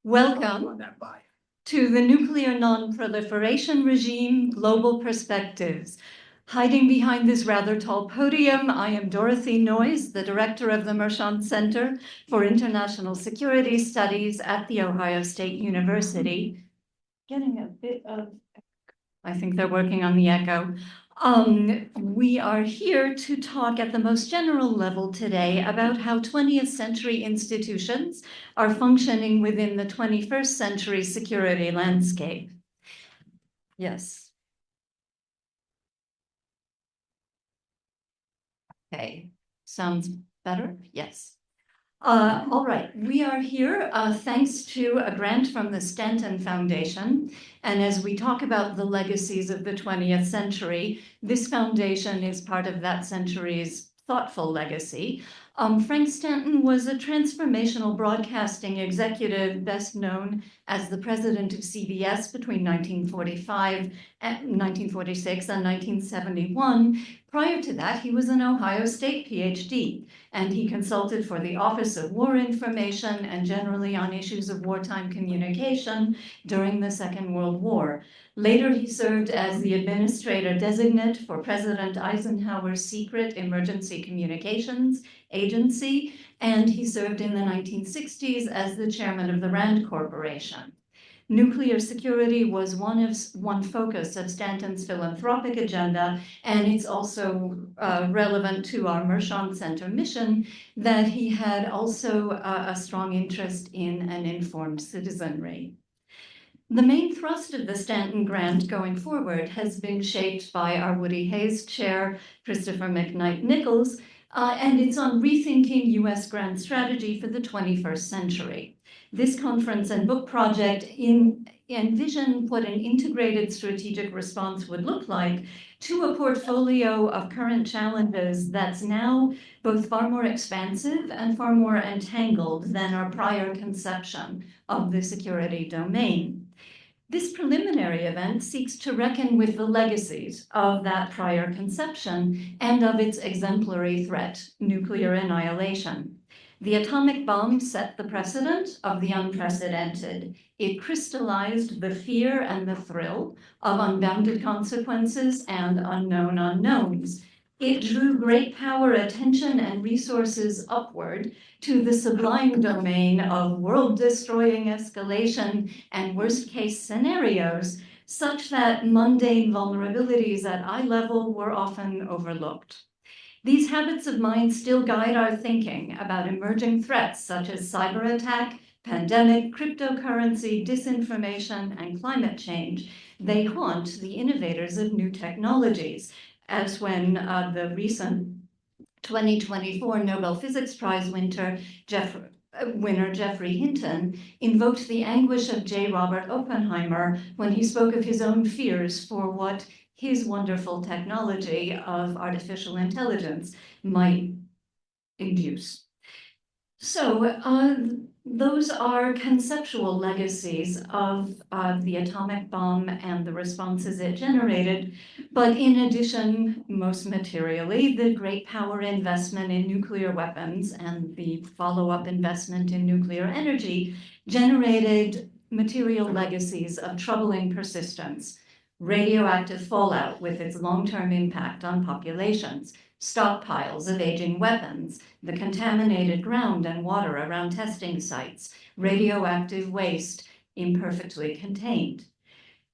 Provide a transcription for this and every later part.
Welcome to the Nuclear Non-Proliferation Regime Global Perspectives. Hiding behind this rather tall podium, I am Dorothy Noyes, the director of the Mershon Center for International Security Studies at The Ohio State University. Getting a bit of, I think they're working on the echo. We are here to talk at the most general level today about how 20th century institutions are functioning within the 21st century security landscape. Yes. Okay, sounds better? Yes. All right, we are here thanks to a grant from the Stanton Foundation. And as we talk about the legacies of the 20th century, this foundation is part of that century's thoughtful legacy. Frank Stanton was a transformational broadcasting executive, best known as the president of CBS between 1946 and 1971. Prior to that, he was an Ohio State PhD, and he consulted for the Office of War Information and generally on issues of wartime communication during the Second World War. Later, he served as the administrator designate for President Eisenhower's secret emergency communications agency, and he served in the 1960s as the chairman of the Rand Corporation. Nuclear security was one focus of Stanton's philanthropic agenda, and it's also relevant to our Mershon Center mission that he had also a strong interest in an informed citizenry. The main thrust of the Stanton Grant going forward has been shaped by our Woody Hayes chair, Christopher McKnight-Nichols, and it's on rethinking U.S. grant strategy for the 21st century. This conference and book project envision what an integrated strategic response would look like to a portfolio of current challenges that's now both far more expansive and far more entangled than our prior conception of the security domain. This preliminary event seeks to reckon with the legacies of that prior conception and of its exemplary threat, nuclear annihilation. The atomic bomb set the precedent of the unprecedented. It crystallized the fear and the thrill of unbounded consequences and unknown unknowns. It drew great power, attention, and resources upward to the sublime domain of world-destroying escalation and worst-case scenarios, such that mundane vulnerabilities at eye level were often overlooked. These habits of mind still guide our thinking about emerging threats such as cyber attack, pandemic, cryptocurrency, disinformation, and climate change. They haunt the innovators of new technologies, as when the recent 2024 Nobel Physics Prize winner Geoffrey Hinton invoked the anguish of J. Robert Oppenheimer when he spoke of his own fears for what his wonderful technology of artificial intelligence might induce. So those are conceptual legacies of the atomic bomb and the responses it generated. But in addition, most materially, the great power investment in nuclear weapons and the follow-up investment in nuclear energy generated material legacies of troubling persistence. Radioactive fallout with its long-term impact on populations, stockpiles of aging weapons, the contaminated ground and water around testing sites, radioactive waste imperfectly contained.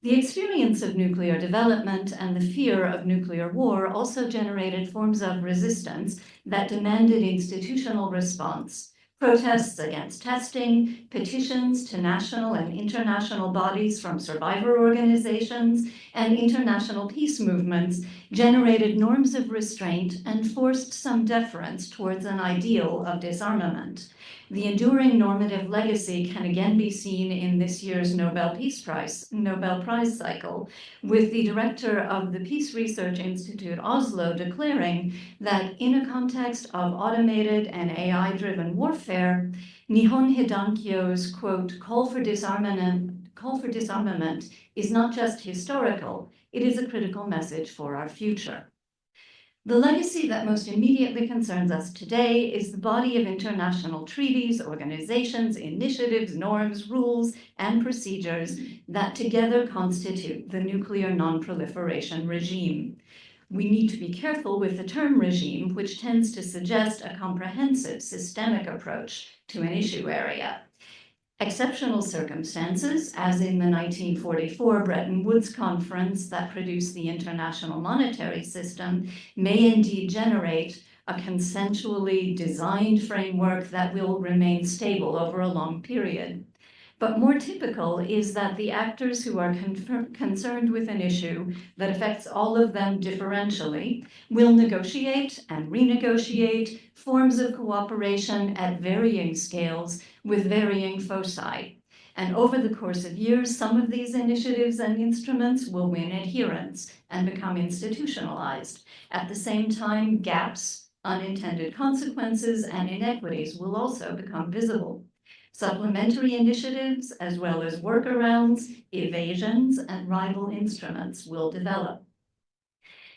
The experience of nuclear development and the fear of nuclear war also generated forms of resistance that demanded institutional response. Protests against testing, petitions to national and international bodies from survivor organizations, and international peace movements generated norms of restraint and forced some deference towards an ideal of disarmament. The enduring normative legacy can again be seen in this year's Nobel Prize cycle, with the director of the Peace Research Institute Oslo declaring that in a context of automated and AI-driven warfare, Nihon Hidankyo's, quote, call for disarmament is not just historical, it is a critical message for our future. The legacy that most immediately concerns us today is the body of international treaties, organizations, initiatives, norms, rules, and procedures that together constitute the nuclear non-proliferation regime. We need to be careful with the term regime, which tends to suggest a comprehensive, systemic approach to an issue area. Exceptional circumstances, as in the 1944 Bretton Woods Conference that produced the international monetary system, may indeed generate a consensually designed framework that will remain stable over a long period. But more typical is that the actors who are concerned with an issue that affects all of them differentially will negotiate and renegotiate forms of cooperation at varying scales with varying foci. And over the course of years, some of these initiatives and instruments will win adherence and become institutionalized. At the same time, gaps, unintended consequences, and inequities will also become visible. Supplementary initiatives, as well as workarounds, evasions, and rival instruments will develop.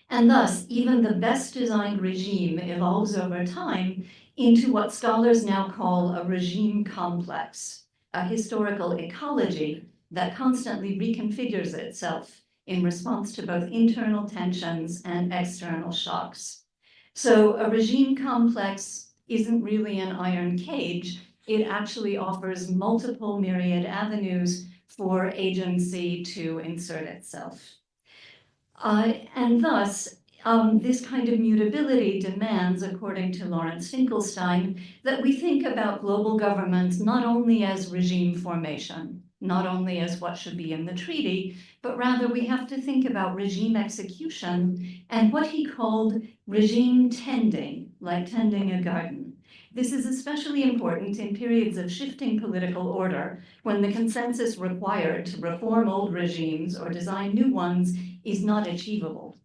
And thus, even the best designed regime evolves over time into what scholars now call a regime complex, a historical ecology that constantly reconfigures itself in response to both internal tensions and external shocks. So a regime complex isn't really an iron cage. It actually offers multiple myriad avenues for agency to insert itself. And thus, this kind of mutability demands, according to Lawrence Finkelstein, that we think about global governments not only as regime formation, not only as what should be in the treaty, but rather we have to think about regime execution and what he called regime tending, like tending a garden. This is especially important in periods of shifting political order, when the consensus required to reform old regimes or design new ones is not achievable.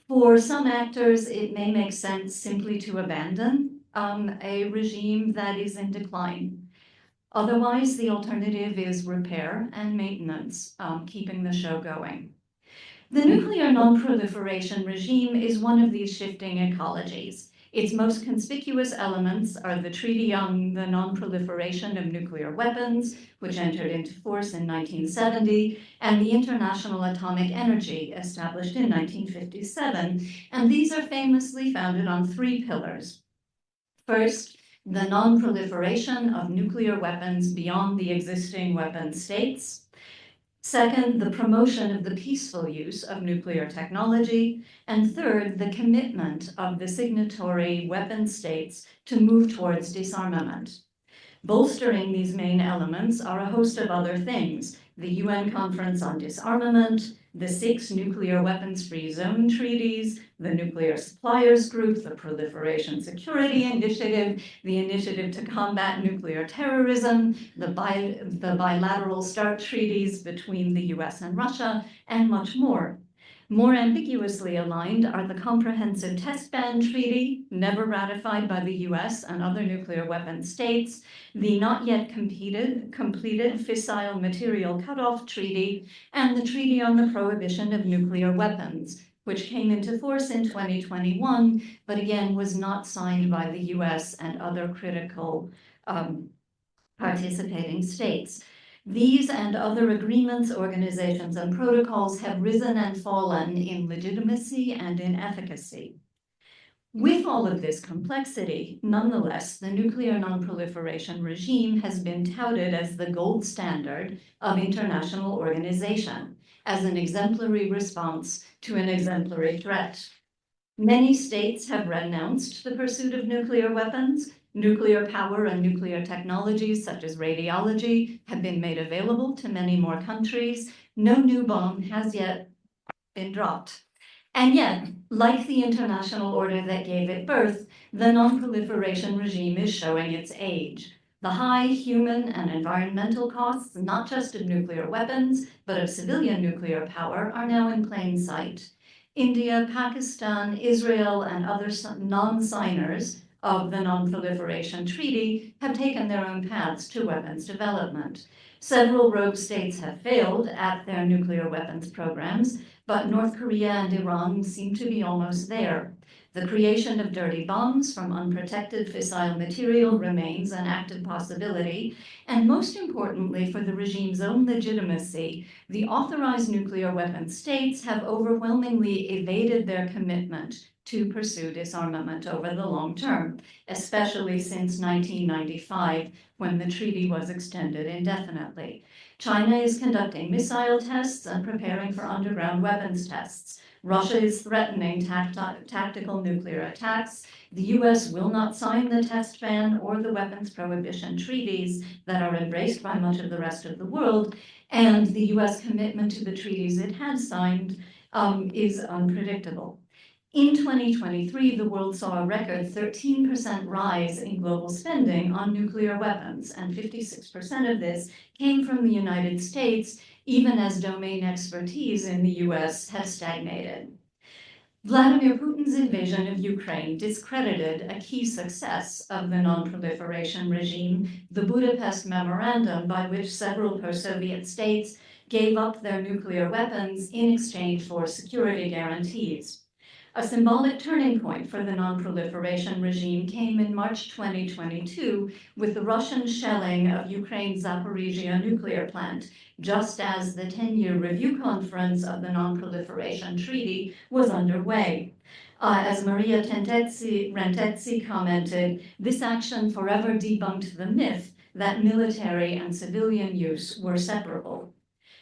For some actors, it may make sense simply to abandon a regime that is in decline. Otherwise, the alternative is repair and maintenance, keeping the show going. The nuclear non-proliferation regime is one of these shifting ecologies. Its most conspicuous elements are the Treaty on the Non-Proliferation of Nuclear Weapons, which entered into force in 1970, and the International Atomic Energy, established in 1957. And these are famously founded on three pillars. First, the non-proliferation of nuclear weapons beyond the existing weapon states. Second, the promotion of the peaceful use of nuclear technology. And third, the commitment of the signatory weapon states to move towards disarmament. Bolstering these main elements are a host of other things: the UN Conference on Disarmament, the 6 nuclear weapons-free zone treaties, the Nuclear Suppliers Group, the Proliferation Security Initiative, the Initiative to Combat Nuclear Terrorism, the bilateral START treaties between the US and Russia, and much more. More ambiguously aligned are the Comprehensive Test Ban Treaty, never ratified by the US and other nuclear weapon states, the not yet completed Fissile Material Cutoff Treaty, and the Treaty on the Prohibition of Nuclear Weapons, which came into force in 2021, but again was not signed by the US and other critical participating states. These and other agreements, organizations, and protocols have risen and fallen in legitimacy and in efficacy. With all of this complexity, nonetheless, the nuclear non-proliferation regime has been touted as the gold standard of international organization, as an exemplary response to an exemplary threat. Many states have renounced the pursuit of nuclear weapons. Nuclear power and nuclear technologies such as radiology have been made available to many more countries. No new bomb has yet been dropped. And yet, like the international order that gave it birth, the non-proliferation regime is showing its age. The high human and environmental costs, not just of nuclear weapons, but of civilian nuclear power, are now in plain sight. India, Pakistan, Israel, and other non-signers of the Non-Proliferation Treaty have taken their own paths to weapons development. Several rogue states have failed at their nuclear weapons programs, but North Korea and Iran seem to be almost there. The creation of dirty bombs from unprotected fissile material remains an active possibility, and most importantly, for the regime's own legitimacy, the authorized nuclear weapon states have overwhelmingly evaded their commitment to pursue disarmament over the long term, especially since 1995, when the treaty was extended indefinitely. China is conducting missile tests and preparing for underground weapons tests. Russia is threatening tactical nuclear attacks. The US will not sign the test ban or the weapons prohibition treaties that are embraced by much of the rest of the world, and the US commitment to the treaties it had signed is unpredictable. In 2023, the world saw a record 13% rise in global spending on nuclear weapons, and 56% of this came from the United States, even as domain expertise in the US has stagnated. Vladimir Putin's invasion of Ukraine discredited a key success of the non-proliferation regime, the Budapest Memorandum, by which several post-Soviet states gave up their nuclear weapons in exchange for security guarantees. A symbolic turning point for the non-proliferation regime came in March 2022 with the Russian shelling of Ukraine's Zaporizhia nuclear plant, just as the 10-year review conference of the non-proliferation treaty was underway. As Maria Rentezzi commented, this action forever debunked the myth that military and civilian use were separable.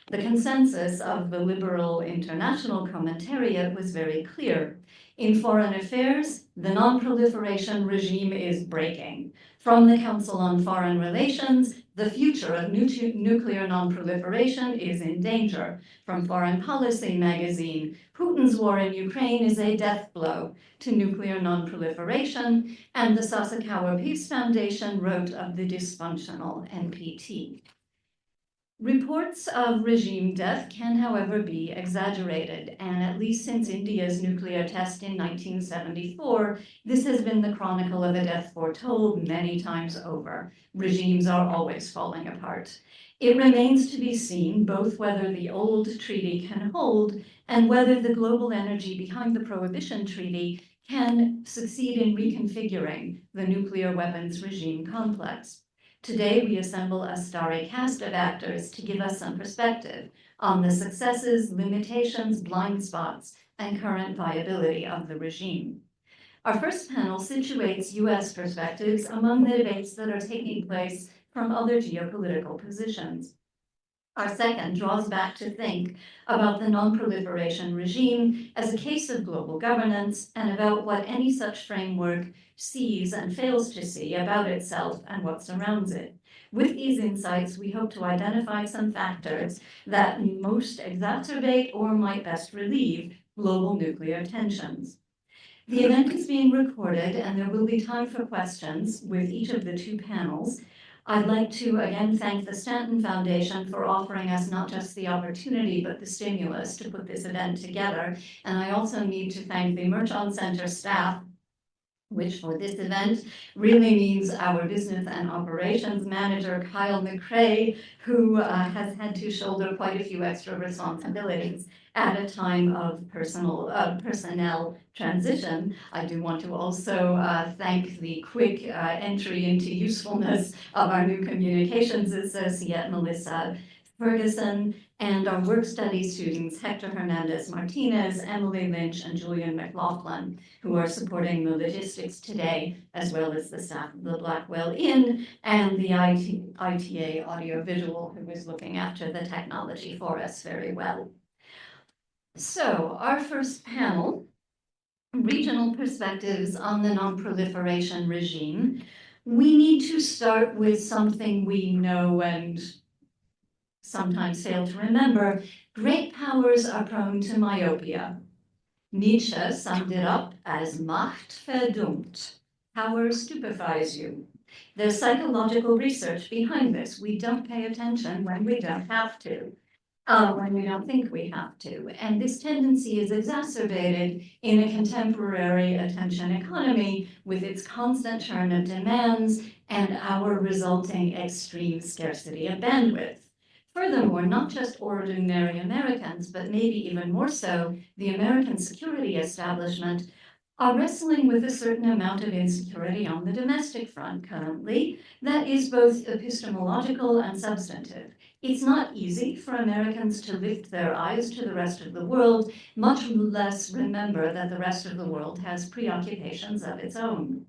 The consensus of the liberal international commentariat was very clear. In foreign affairs, the non-proliferation regime is breaking. From the Council on Foreign Relations, the future of nuclear non-proliferation is in danger. From Foreign Policy magazine, Putin's war in Ukraine is a death blow to nuclear non-proliferation, and the Sasakawa Peace Foundation wrote of the dysfunctional NPT. Reports of regime death can, however, be exaggerated, and at least since India's nuclear test in 1974, this has been the chronicle of a death foretold many times over. Regimes are always falling apart. It remains to be seen both whether the old treaty can hold and whether the global energy behind the Prohibition Treaty can succeed in reconfiguring the nuclear weapons regime complex. Today, we assemble a starry cast of actors to give us some perspective on the successes, limitations, blind spots, and current viability of the regime. Our first panel situates US perspectives among the debates that are taking place from other geopolitical positions. Our second draws back to think about the non-proliferation regime as a case of global governance and about what any such framework sees and fails to see about itself and what surrounds it. With these insights, we hope to identify some factors that most exacerbate or might best relieve global nuclear tensions. The event is being recorded, and there will be time for questions with each of the two panels. I'd like to again thank the Stanton Foundation for offering us not just the opportunity, but the stimulus to put this event together. And I also need to thank the Merchant Center staff, which for this event really means our business and operations manager, Kyle McCrae, who has had to shoulder quite a few extra responsibilities at a time of personnel transition. I do want to also thank the quick entry into usefulness of our new communications associate, Melissa Ferguson, and our work study students, Hector Hernandez Martinez, Emily Lynch, and Julian McLaughlin, who are supporting the logistics today, as well as the staff of the Blackwell Inn and the ITA Audiovisual, who is looking after the technology for us very well. So our first panel, regional perspectives on the non-proliferation regime. We need to start with something we know and sometimes fail to remember. Great powers are prone to myopia. Nietzsche summed it up as Macht verdummt. Power stupefies you. There's psychological research behind this. We don't pay attention when we don't have to. When we don't think we have to. And this tendency is exacerbated in a contemporary attention economy with its constant churn of demands and our resulting extreme scarcity of bandwidth. Furthermore, not just ordinary Americans, but maybe even more so, the American security establishment are wrestling with a certain amount of insecurity on the domestic front currently that is both epistemological and substantive. It's not easy for Americans to lift their eyes to the rest of the world, much less remember that the rest of the world has preoccupations of its own.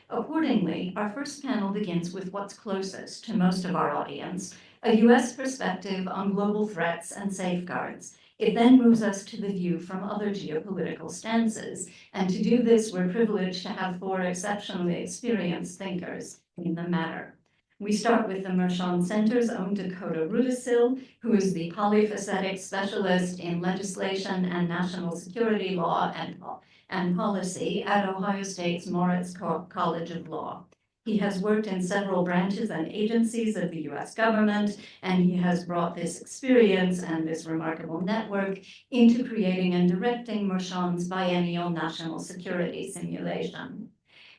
Accordingly, our first panel begins with what's closest to most of our audience, a U.S. perspective on global threats and safeguards. It then moves us to the view from other geopolitical stances, and to do this, we're privileged to have four exceptionally experienced thinkers in the matter. We start with the Mershon Center's own Dakota Rudesill, who is the polyphacetic specialist in legislation and national security law and policy at Ohio State's Moritz College of Law. He has worked in several branches and agencies of the US government, and he has brought this experience and this remarkable network into creating and directing Mershon's biennial national security simulation.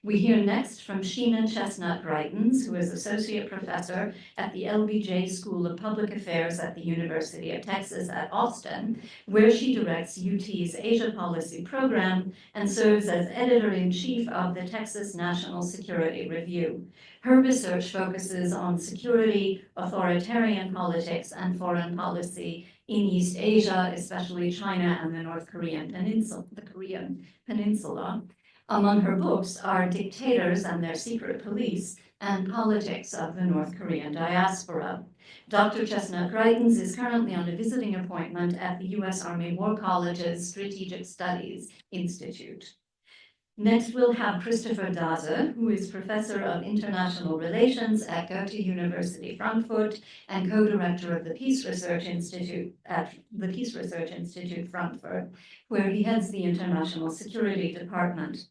We hear next from Sheena Chestnut Greitens, who is Associate Professor at the LBJ School of Public Affairs at the University of Texas at Austin, where she directs UT's Asia Policy Program and serves as Editor-in-Chief of the Texas National Security Review. Her research focuses on security, authoritarian politics, and foreign policy in East Asia, especially China and the North Korean Peninsula. Among her books are Dictators and Their Secret Police and Politics of the North Korean Diaspora. Dr. Chestnut Greitens is currently on a visiting appointment at the U.S. Army War College's Strategic Studies Institute. Next, we'll have Christopher Daze, who is Professor of International Relations at Goethe University Frankfurt and co-director of the Peace Research Institute at the Peace Research Institute Frankfurt, where he heads the International Security Department.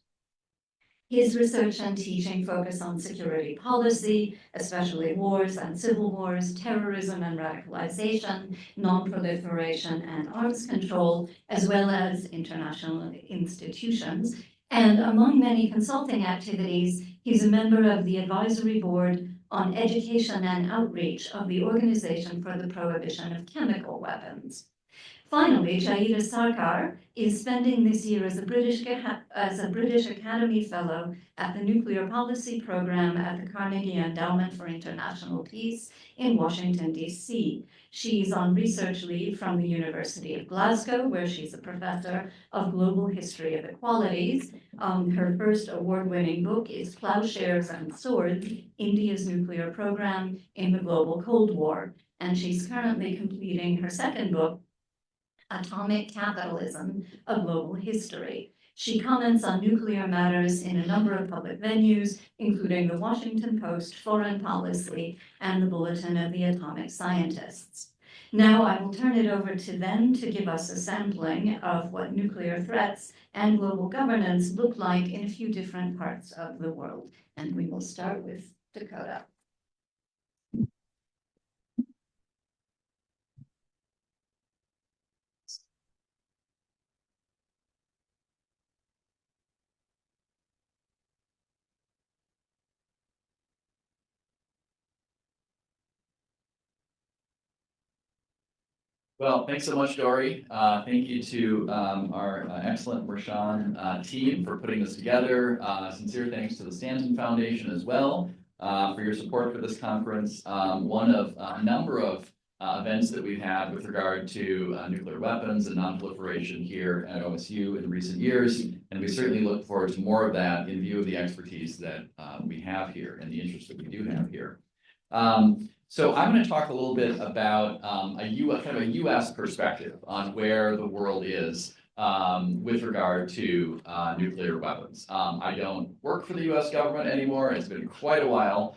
His research and teaching focus on security policy, especially wars and civil wars, terrorism and radicalization, non-proliferation and arms control, as well as international institutions. And among many consulting activities, he's a member of the advisory board on education and outreach of the Organization for the Prohibition of Chemical Weapons. Finally, Jahida Sarkar is spending this year as a British Academy Fellow at the Nuclear Policy Program at the Carnegie Endowment for International Peace in Washington, D.C. She's on research leave from the University of Glasgow, where she's a professor of global history of equalities. Her first award-winning book is Plowshares and Swords, India's Nuclear Program in the Global Cold War. And she's currently completing her second book, Atomic Capitalism, A Global History. She comments on nuclear matters in a number of public venues, including the Washington Post, Foreign Policy, and the Bulletin of the Atomic Scientists. Now I will turn it over to them to give us a sampling of what nuclear threats and global governance look like in a few different parts of the world. And we will start with Dakota. Well, thanks so much, Dory. Thank you to our excellent Mershon team for putting this together. Sincere thanks to the Stanton Foundation as well for your support for this conference. One of a number of events that we've had with regard to nuclear weapons and non-proliferation here at OSU in recent years, and we certainly look forward to more of that in view of the expertise that we have here and the interest that we do have here. So I'm going to talk a little bit about kind of a U.S. perspective on where the world is with regard to nuclear weapons. I don't work for the U.S. government anymore. It's been quite a while.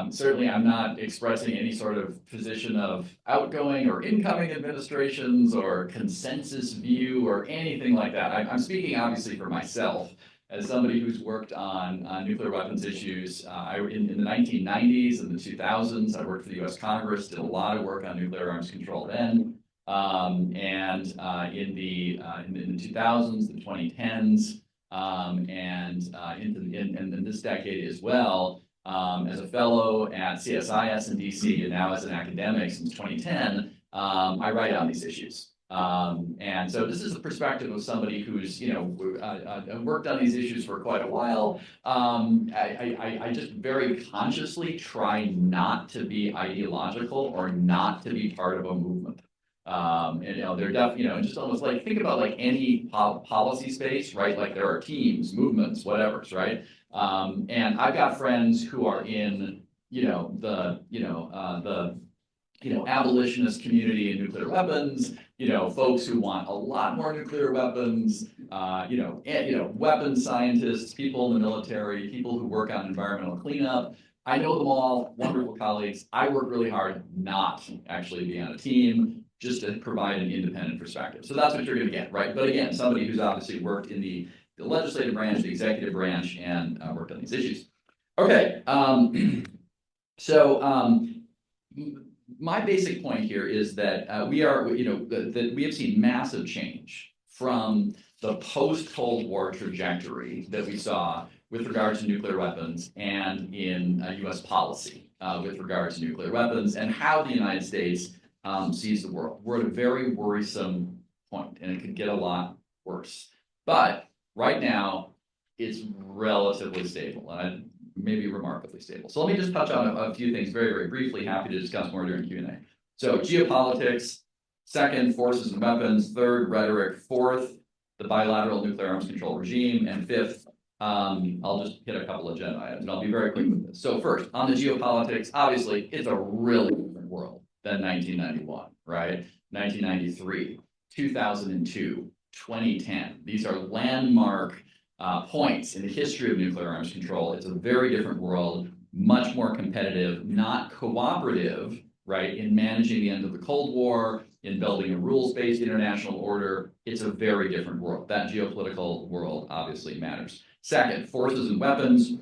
Certainly I'm not expressing any sort of position of outgoing or incoming administrations or consensus view or anything like that. I'm speaking obviously for myself. As somebody who's worked on nuclear weapons issues in the 1990s and the 2000s, I worked for the U.S. Congress, did a lot of work on nuclear arms control then. In the 2000s, the 2010s, in this decade as well, as a fellow at CSIS in DC and now as an academic since 2010, I write on these issues. And so this is the perspective of somebody who's, worked on these issues for quite a while. I just very consciously try not to be ideological or not to be part of a movement. They're just almost like, think about like any policy space, right? Like there are teams, movements, whatever's, right? And I've got friends who are in, abolitionist community and nuclear weapons, folks who want a lot more nuclear weapons, weapons scientists, people in the military, people who work on environmental cleanup. I know them all, wonderful colleagues. I work really hard not actually be on a team, just to provide an independent perspective. So that's what you're going to get, right? But again, somebody who's obviously worked in the legislative branch, the executive branch, and worked on these issues. Okay, my basic point here is that we have seen massive change from the post-Cold War trajectory that we saw with regard to nuclear weapons and in U.S. policy with regard to nuclear weapons and how the United States sees the world. We're at a very worrisome point, and it could get a lot worse. But right now, it's relatively stable. And maybe remarkably stable. So let me just touch on a few things very, very briefly. Happy to discuss more during Q&A. So geopolitics, second, forces and weapons, third, rhetoric, fourth, the bilateral nuclear arms control regime, and fifth, I'll just hit a couple of agenda items, and I'll be very quick with this. So first, on the geopolitics, obviously, it's a really different world than 1991, right? 1993, 2002, 2010. These are landmark points in the history of nuclear arms control. It's a very different world, much more competitive, not cooperative, right, in managing the end of the Cold War, in building a rules-based international order. It's a very different world. That geopolitical world obviously matters. Second, forces and weapons.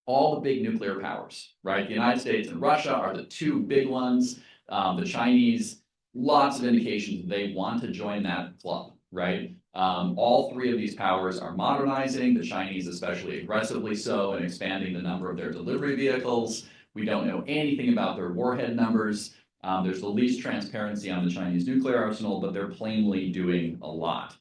All the big nuclear powers, right? The United States and Russia are the two big ones. The Chinese, lots of indications they want to join that club, right? All three of these powers are modernizing, the Chinese especially aggressively so, and expanding the number of their delivery vehicles. We don't know anything about their warhead numbers. There's the least transparency on the Chinese nuclear arsenal, but they're plainly doing a lot.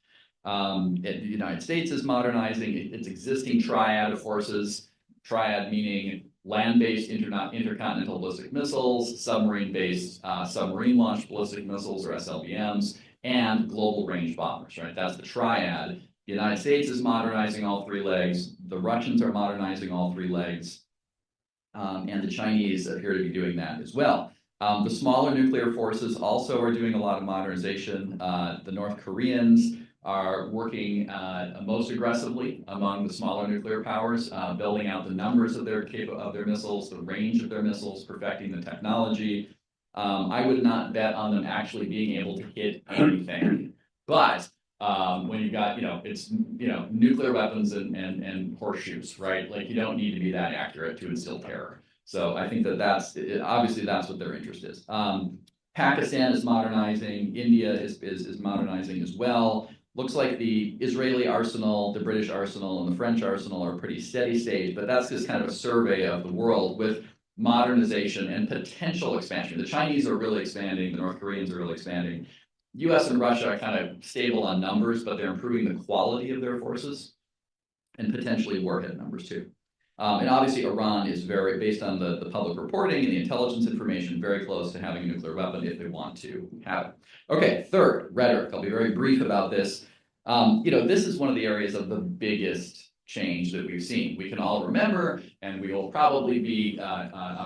The United States is modernizing its existing triad of forces, triad meaning land-based intercontinental ballistic missiles, submarine-based submarine-launched ballistic missiles, or SLBMs, and global range bombers, right? That's the triad. The United States is modernizing all three legs. The Russians are modernizing all three legs. And the Chinese appear to be doing that as well. The smaller nuclear forces also are doing a lot of modernization. The North Koreans are working most aggressively among the smaller nuclear powers, building out the numbers of their missiles, the range of their missiles, perfecting the technology. I would not bet on them actually being able to hit anything. But when you got, it's, nuclear weapons and horseshoes, right? Like you don't need to be that accurate to instill terror. So I think that's obviously that's what their interest is. Pakistan is modernizing. India is modernizing as well. Looks like the Israeli arsenal, the British arsenal, and the French arsenal are pretty steady state, but that's just kind of a survey of the world with modernization and potential expansion. The Chinese are really expanding, the North Koreans are really expanding. US and Russia are kind of stable on numbers, but they're improving the quality of their forces and potentially warhead numbers too. And obviously Iran is very, based on the public reporting and the intelligence information, very close to having a nuclear weapon if they want to have it. Okay, third, rhetoric. I'll be very brief about this. This is one of the areas of the biggest change that we've seen. We can all remember, and we will probably be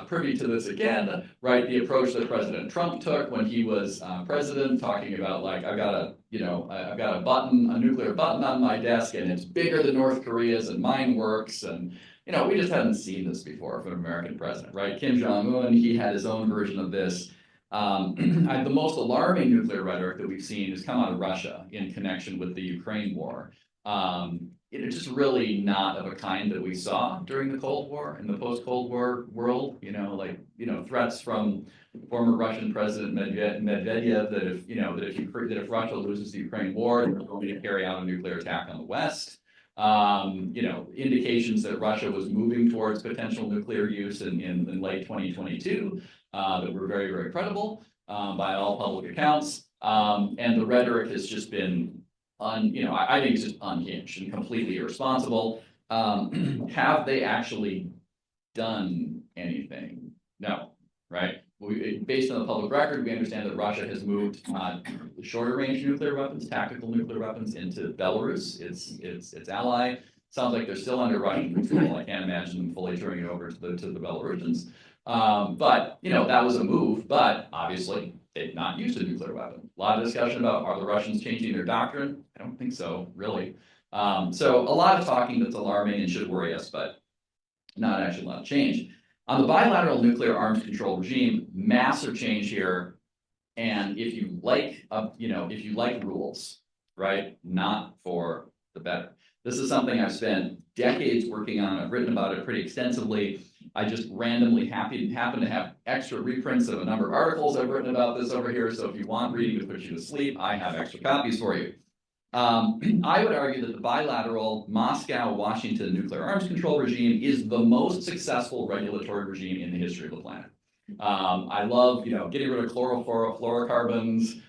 privy to this again, right? The approach that President Trump took when he was president, talking about like, I've got a button, a nuclear button on my desk, and it's bigger than North Korea's, and mine works, and we just hadn't seen this before from an American president, right? Kim Jong-un, he had his own version of this. The most alarming nuclear rhetoric that we've seen has come out of Russia in connection with the Ukraine war. It's just really not of a kind that we saw during the Cold War, in the post-Cold War world. Threats from former Russian President Medvedev that if Russia loses the Ukraine war, they're going to carry out a nuclear attack on the West. Indications that Russia was moving towards potential nuclear use in late 2022 that were very, very credible by all public accounts. And the rhetoric has just been, I think it's just unhinged and completely irresponsible. Have they actually done anything? No, right? Based on the public record, we understand that Russia has moved shorter range nuclear weapons, tactical nuclear weapons into Belarus, its ally. Sounds like they're still under Russian control. I can't imagine them fully turning it over to the Belarusians. But that was a move. But obviously, they've not used a nuclear weapon. A lot of discussion about, are the Russians changing their doctrine? I don't think so, really. So a lot of talking that's alarming and should worry us, but not actually a lot of change. On the bilateral nuclear arms control regime, massive change here. And if you like, if you like rules, right, not for the better. This is something I've spent decades working on. I've written about it pretty extensively. I just randomly happen to have extra reprints of a number of articles I've written about this over here. So if you want reading to put you to sleep, I have extra copies for you. I would argue that the bilateral Moscow-Washington nuclear arms control regime is the most successful regulatory regime in the history of the planet. I love, getting rid of chlorofluorocarbons,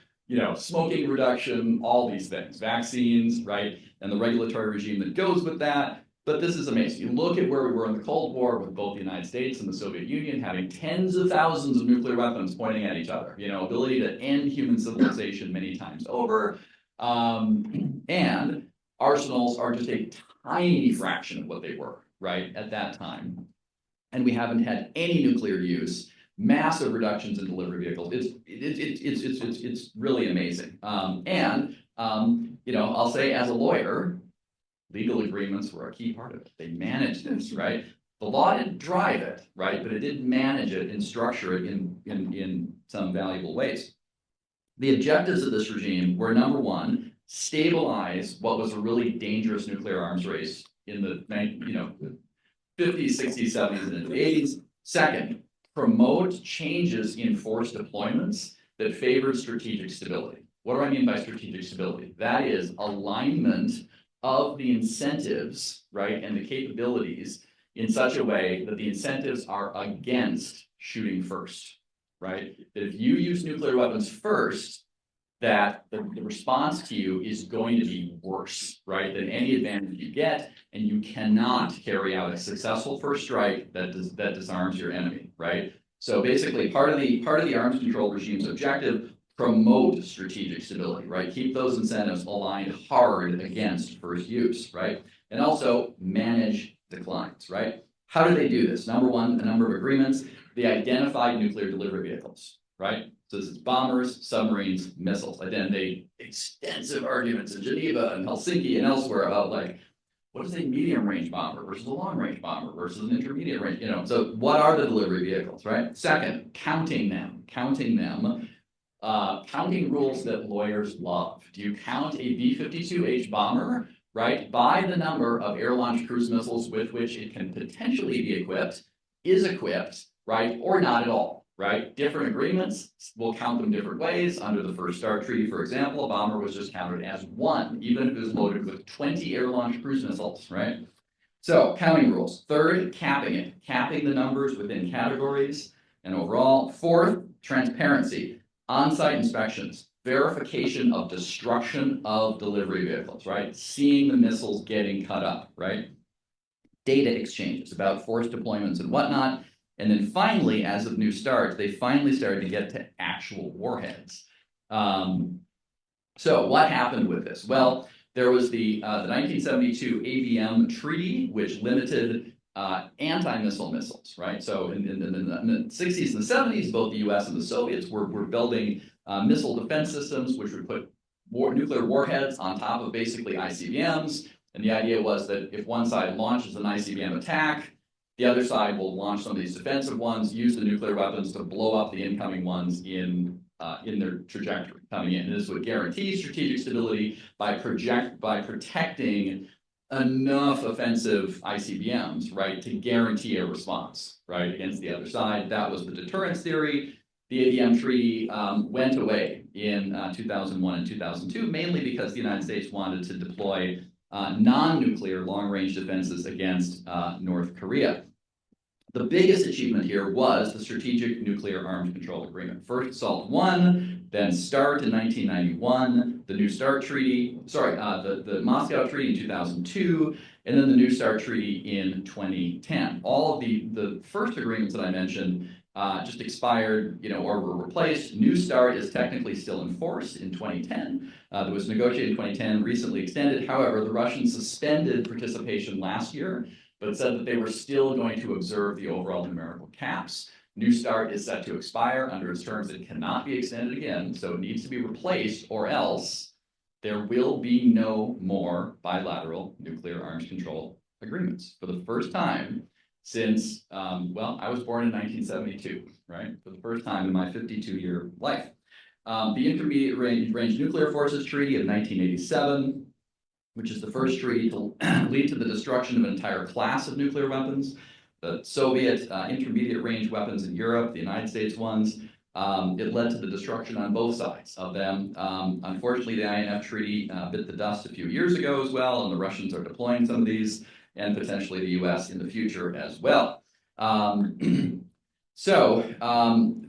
smoking reduction, all these things, vaccines, right, and the regulatory regime that goes with that. But this is amazing. You look at where we were in the Cold War with both the United States and the Soviet Union having tens of thousands of nuclear weapons pointing at each other, ability to end human civilization many times over. And arsenals are just a tiny fraction of what they were, right, at that time. And we haven't had any nuclear use, massive reductions in delivery vehicles. It's really amazing. I'll say as a lawyer, legal agreements were a key part of it. They managed this, right? The law didn't drive it, right, but it did manage it and structure it in some valuable ways. The objectives of this regime were, number one, stabilize what was a really dangerous nuclear arms race in the 50s, 60s, 70s, and into the 80s. Second, promote changes in force deployments that favored strategic stability. What do I mean by strategic stability? That is alignment of the incentives, right, and the capabilities in such a way that the incentives are against shooting first, right? That if you use nuclear weapons first, that the response to you is going to be worse, right, than any advantage you get, and you cannot carry out a successful first strike that disarms your enemy, right? So basically, part of the arms control regime's objective, promote strategic stability, right? Keep those incentives aligned hard against first use, right? And also manage declines, right? How do they do this? Number one, a number of agreements. They identified nuclear delivery vehicles, right? So this is bombers, submarines, missiles. They extensive arguments in Geneva and Helsinki and elsewhere about what is a medium range bomber versus a long range bomber versus an intermediate range, so what are the delivery vehicles, right? Second, counting rules that lawyers love. Do you count a B-52H bomber, right, by the number of air-launched cruise missiles with which it can potentially be equipped, is equipped, right, or not at all, right? Different agreements will count them different ways. Under the First START Treaty, for example, a bomber was just counted as one, even if it was loaded with 20 air-launched cruise missiles, right? So, counting rules. Third, capping the numbers within categories and overall. Fourth, transparency. On-site inspections, verification of destruction of delivery vehicles, right? Seeing the missiles getting cut up, right? Data exchanges about force deployments and whatnot. And then finally, as of New START, they finally started to get to actual warheads. So what happened with this? Well, there was the 1972 ABM Treaty, which limited anti-missile missiles, right? So in the 60s and the 70s, both the US and the Soviets were building missile defense systems, which would put nuclear warheads on top of basically ICBMs. And the idea was that if one side launches an ICBM attack, the other side will launch some of these defensive ones, use the nuclear weapons to blow up the incoming ones in their trajectory coming in. And this would guarantee strategic stability by protecting enough offensive ICBMs, right, to guarantee a response, right, against the other side. That was the deterrence theory. The ABM Treaty went away in 2001 and 2002, mainly because the United States wanted to deploy non-nuclear long-range defenses against North Korea. The biggest achievement here was the Strategic Nuclear Arms Control Agreement. First SALT I, then START in 1991, the New START Treaty, the Moscow Treaty in 2002, and then the New START Treaty in 2010. All of the first agreements that I mentioned just expired, or were replaced. New START is technically still in force in 2010. That was negotiated in 2010, recently extended. However, the Russians suspended participation last year, but said that they were still going to observe the overall numerical caps. New START is set to expire. Under its terms, it cannot be extended again, so it needs to be replaced, or else there will be no more bilateral nuclear arms control agreements. For the first time since, I was born in 1972, right? For the first time in my 52-year life. The Intermediate Range Nuclear Forces Treaty of 1987, which is the first treaty to lead to the destruction of an entire class of nuclear weapons. The Soviet intermediate range weapons in Europe, the United States ones, it led to the destruction on both sides of them. Unfortunately, the INF Treaty bit the dust a few years ago as well, and the Russians are deploying some of these, and potentially the US in the future as well.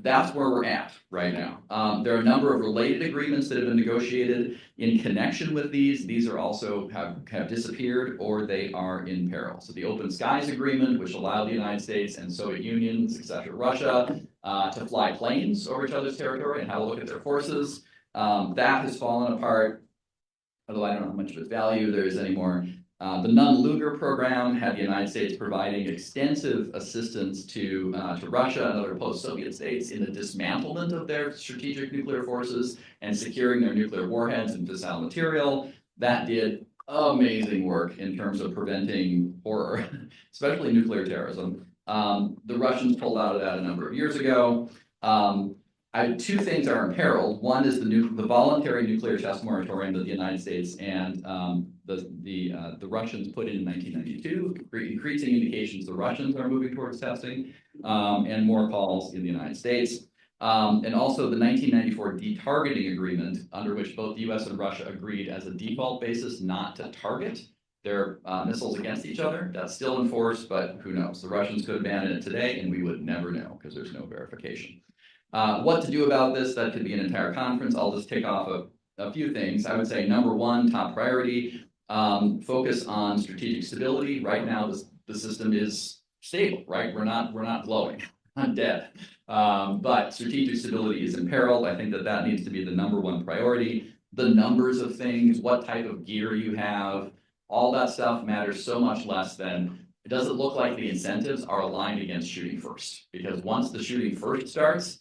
That's where we're at right now. There are a number of related agreements that have been negotiated in connection with these. These are also have disappeared, or they are in peril. So the Open Skies Agreement, which allowed the United States and Soviet Union, successor Russia, to fly planes over each other's territory and have a look at their forces. That has fallen apart, although I don't know how much of its value there is anymore. The Nunn-Lugar program had the United States providing extensive assistance to Russia and other post-Soviet states in the dismantlement of their strategic nuclear forces and securing their nuclear warheads and fissile material. That did amazing work in terms of preventing horror, especially nuclear terrorism. The Russians pulled out of that a number of years ago. Two things are imperiled. One is the voluntary nuclear test moratorium that the United States and the Russians put in 1992, increasing indications the Russians are moving towards testing, and more calls in the United States. And also the 1994 detargeting agreement, under which both the US and Russia agreed as a default basis not to target their missiles against each other. That's still in force, but who knows? The Russians could abandon it today, and we would never know because there's no verification. What to do about this? That could be an entire conference. I'll just tick off a few things. I would say number one, top priority, focus on strategic stability. Right now, the system is stable, right? We're not glowing, not dead. But strategic stability is imperiled. I think that needs to be the number one priority. The numbers of things, what type of gear you have, all that stuff matters so much less than it doesn't look like the incentives are aligned against shooting first. Because once the shooting first starts,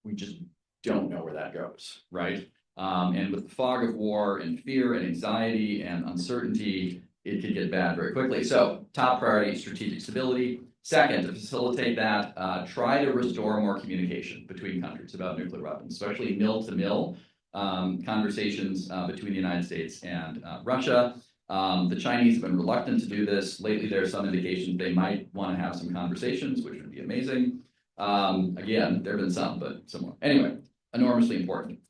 we just don't know where that goes, right? And with the fog of war and fear and anxiety and uncertainty, it could get bad very quickly. So top priority, strategic stability. Second, to facilitate that, try to restore more communication between countries about nuclear weapons, especially mill-to-mill conversations between the United States and Russia. The Chinese have been reluctant to do this. Lately, there are some indications they might want to have some conversations, which would be amazing. Again, there have been some, but somewhat. Anyway, enormously important.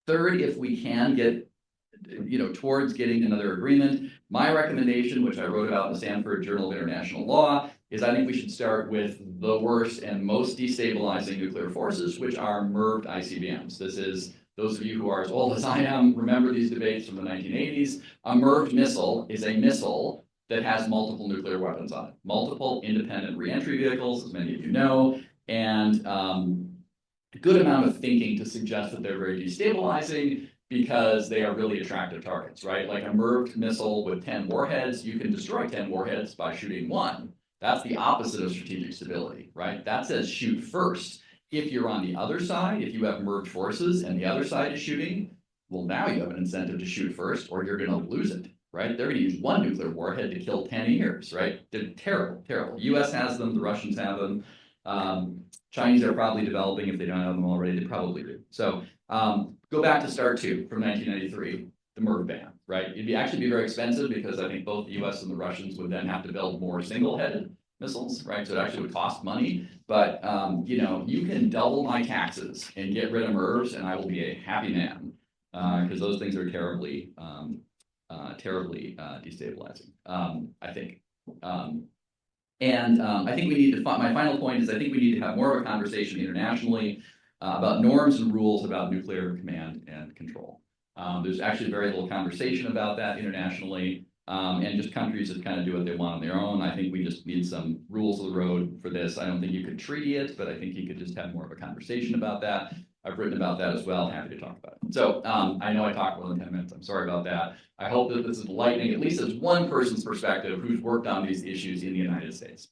Third, if we can get towards getting another agreement, my recommendation, which I wrote about in the Stanford Journal of International Law, is I think we should start with the worst and most destabilizing nuclear forces, which are MIRVed ICBMs. This is, those of you who are as old as I am, remember these debates from the 1980s. A MIRVed missile is a missile that has multiple nuclear weapons on it, multiple independent reentry vehicles, as many of you know, and a good amount of thinking to suggest that they're very destabilizing because they are really attractive targets, right? Like a MIRVed missile with 10 warheads, you can destroy 10 warheads by shooting one. That's the opposite of strategic stability, right? That says shoot first. If you're on the other side, if you have MIRVed forces and the other side is shooting, well, now you have an incentive to shoot first or you're going to lose it. Right? They're going to use one nuclear warhead to kill 10 ears, right? They're terrible, terrible. The US has them, the Russians have them. Chinese are probably developing, if they don't have them already, they probably do. So go back to START 2 from 1993, the MIRV ban, right? It'd actually be very expensive because I think both the US and the Russians would then have to build more single-headed missiles, right? So it actually would cost money, but you can double my taxes and get rid of MIRVs and I will be a happy man because those things are terribly destabilizing, I think. And I think we need to, my final point is I think we need to have more of a conversation internationally about norms and rules about nuclear command and control. There's actually very little conversation about that internationally, and just countries that kind of do what they want on their own. I think we just need some rules of the road for this. I don't think you could treaty it, but I think you could just have more of a conversation about that. I've written about that as well. Happy to talk about it. So I know I talked more than 10 minutes. I'm sorry about that. I hope that this is enlightening, at least as one person's perspective who's worked on these issues in the United States.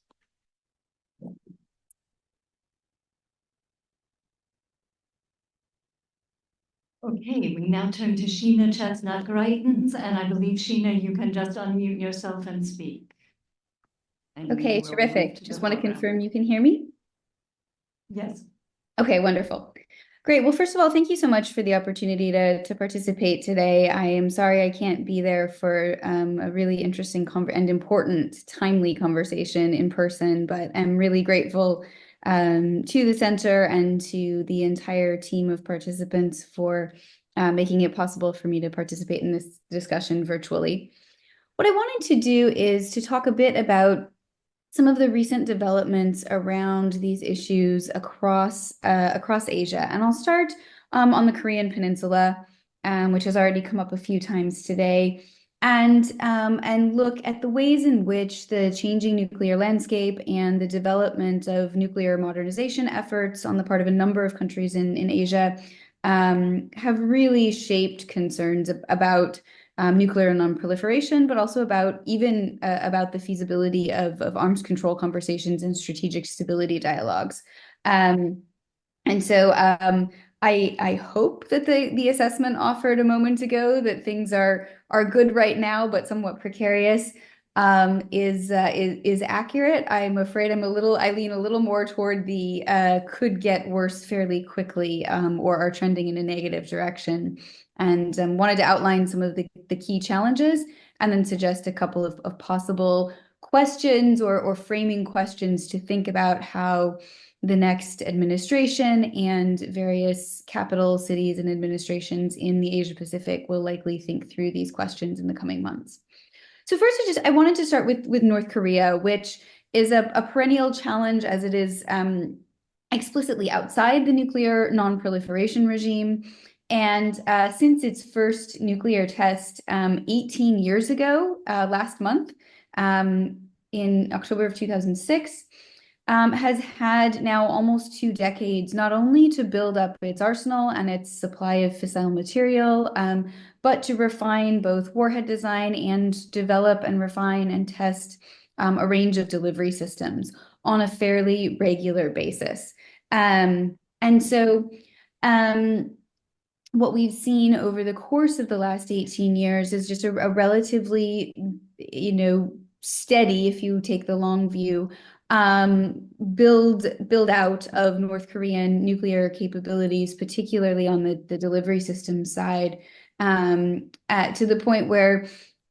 Okay, we now turn to Sheena, Chestnut, Greitens, and I believe, Sheena, you can just unmute yourself and speak. And Okay, we will terrific. move to Just the want to program. confirm you can hear me? Yes. Okay, wonderful. Great. Well, first of all, thank you so much for the opportunity to participate today. I am sorry I can't be there for a really interesting and important, timely conversation in person, but I'm really grateful to the center and to the entire team of participants for making it possible for me to participate in this discussion virtually. What I wanted to do is to talk a bit about some of the recent developments around these issues across Asia. And I'll start on the Korean Peninsula, which has already come up a few times today, and look at the ways in which the changing nuclear landscape and the development of nuclear modernization efforts on the part of a number of countries in Asia have really shaped concerns about nuclear non-proliferation, but also about about the feasibility of arms control conversations and strategic stability dialogues. And so I hope that the assessment offered a moment ago that things are good right now, but somewhat precarious, is accurate. I'm afraid I lean a little more toward the could get worse fairly quickly, or are trending in a negative direction. And wanted to outline some of the key challenges and then suggest a couple of possible questions or framing questions to think about how the next administration and various capital cities and administrations in the Asia Pacific will likely think through these questions in the coming months. So first, I wanted to start with North Korea, which is a perennial challenge as it is explicitly outside the nuclear non-proliferation regime. And since its first nuclear test 18 years ago, last month, in October of 2006, has had now almost 2 decades, not only to build up its arsenal and its supply of fissile material, but to refine both warhead design and develop and refine and test a range of delivery systems on a fairly regular basis. And so what we've seen over the course of the last 18 years is just a relatively, steady, if you take the long view, build out of North Korean nuclear capabilities, particularly on the delivery system side, to the point where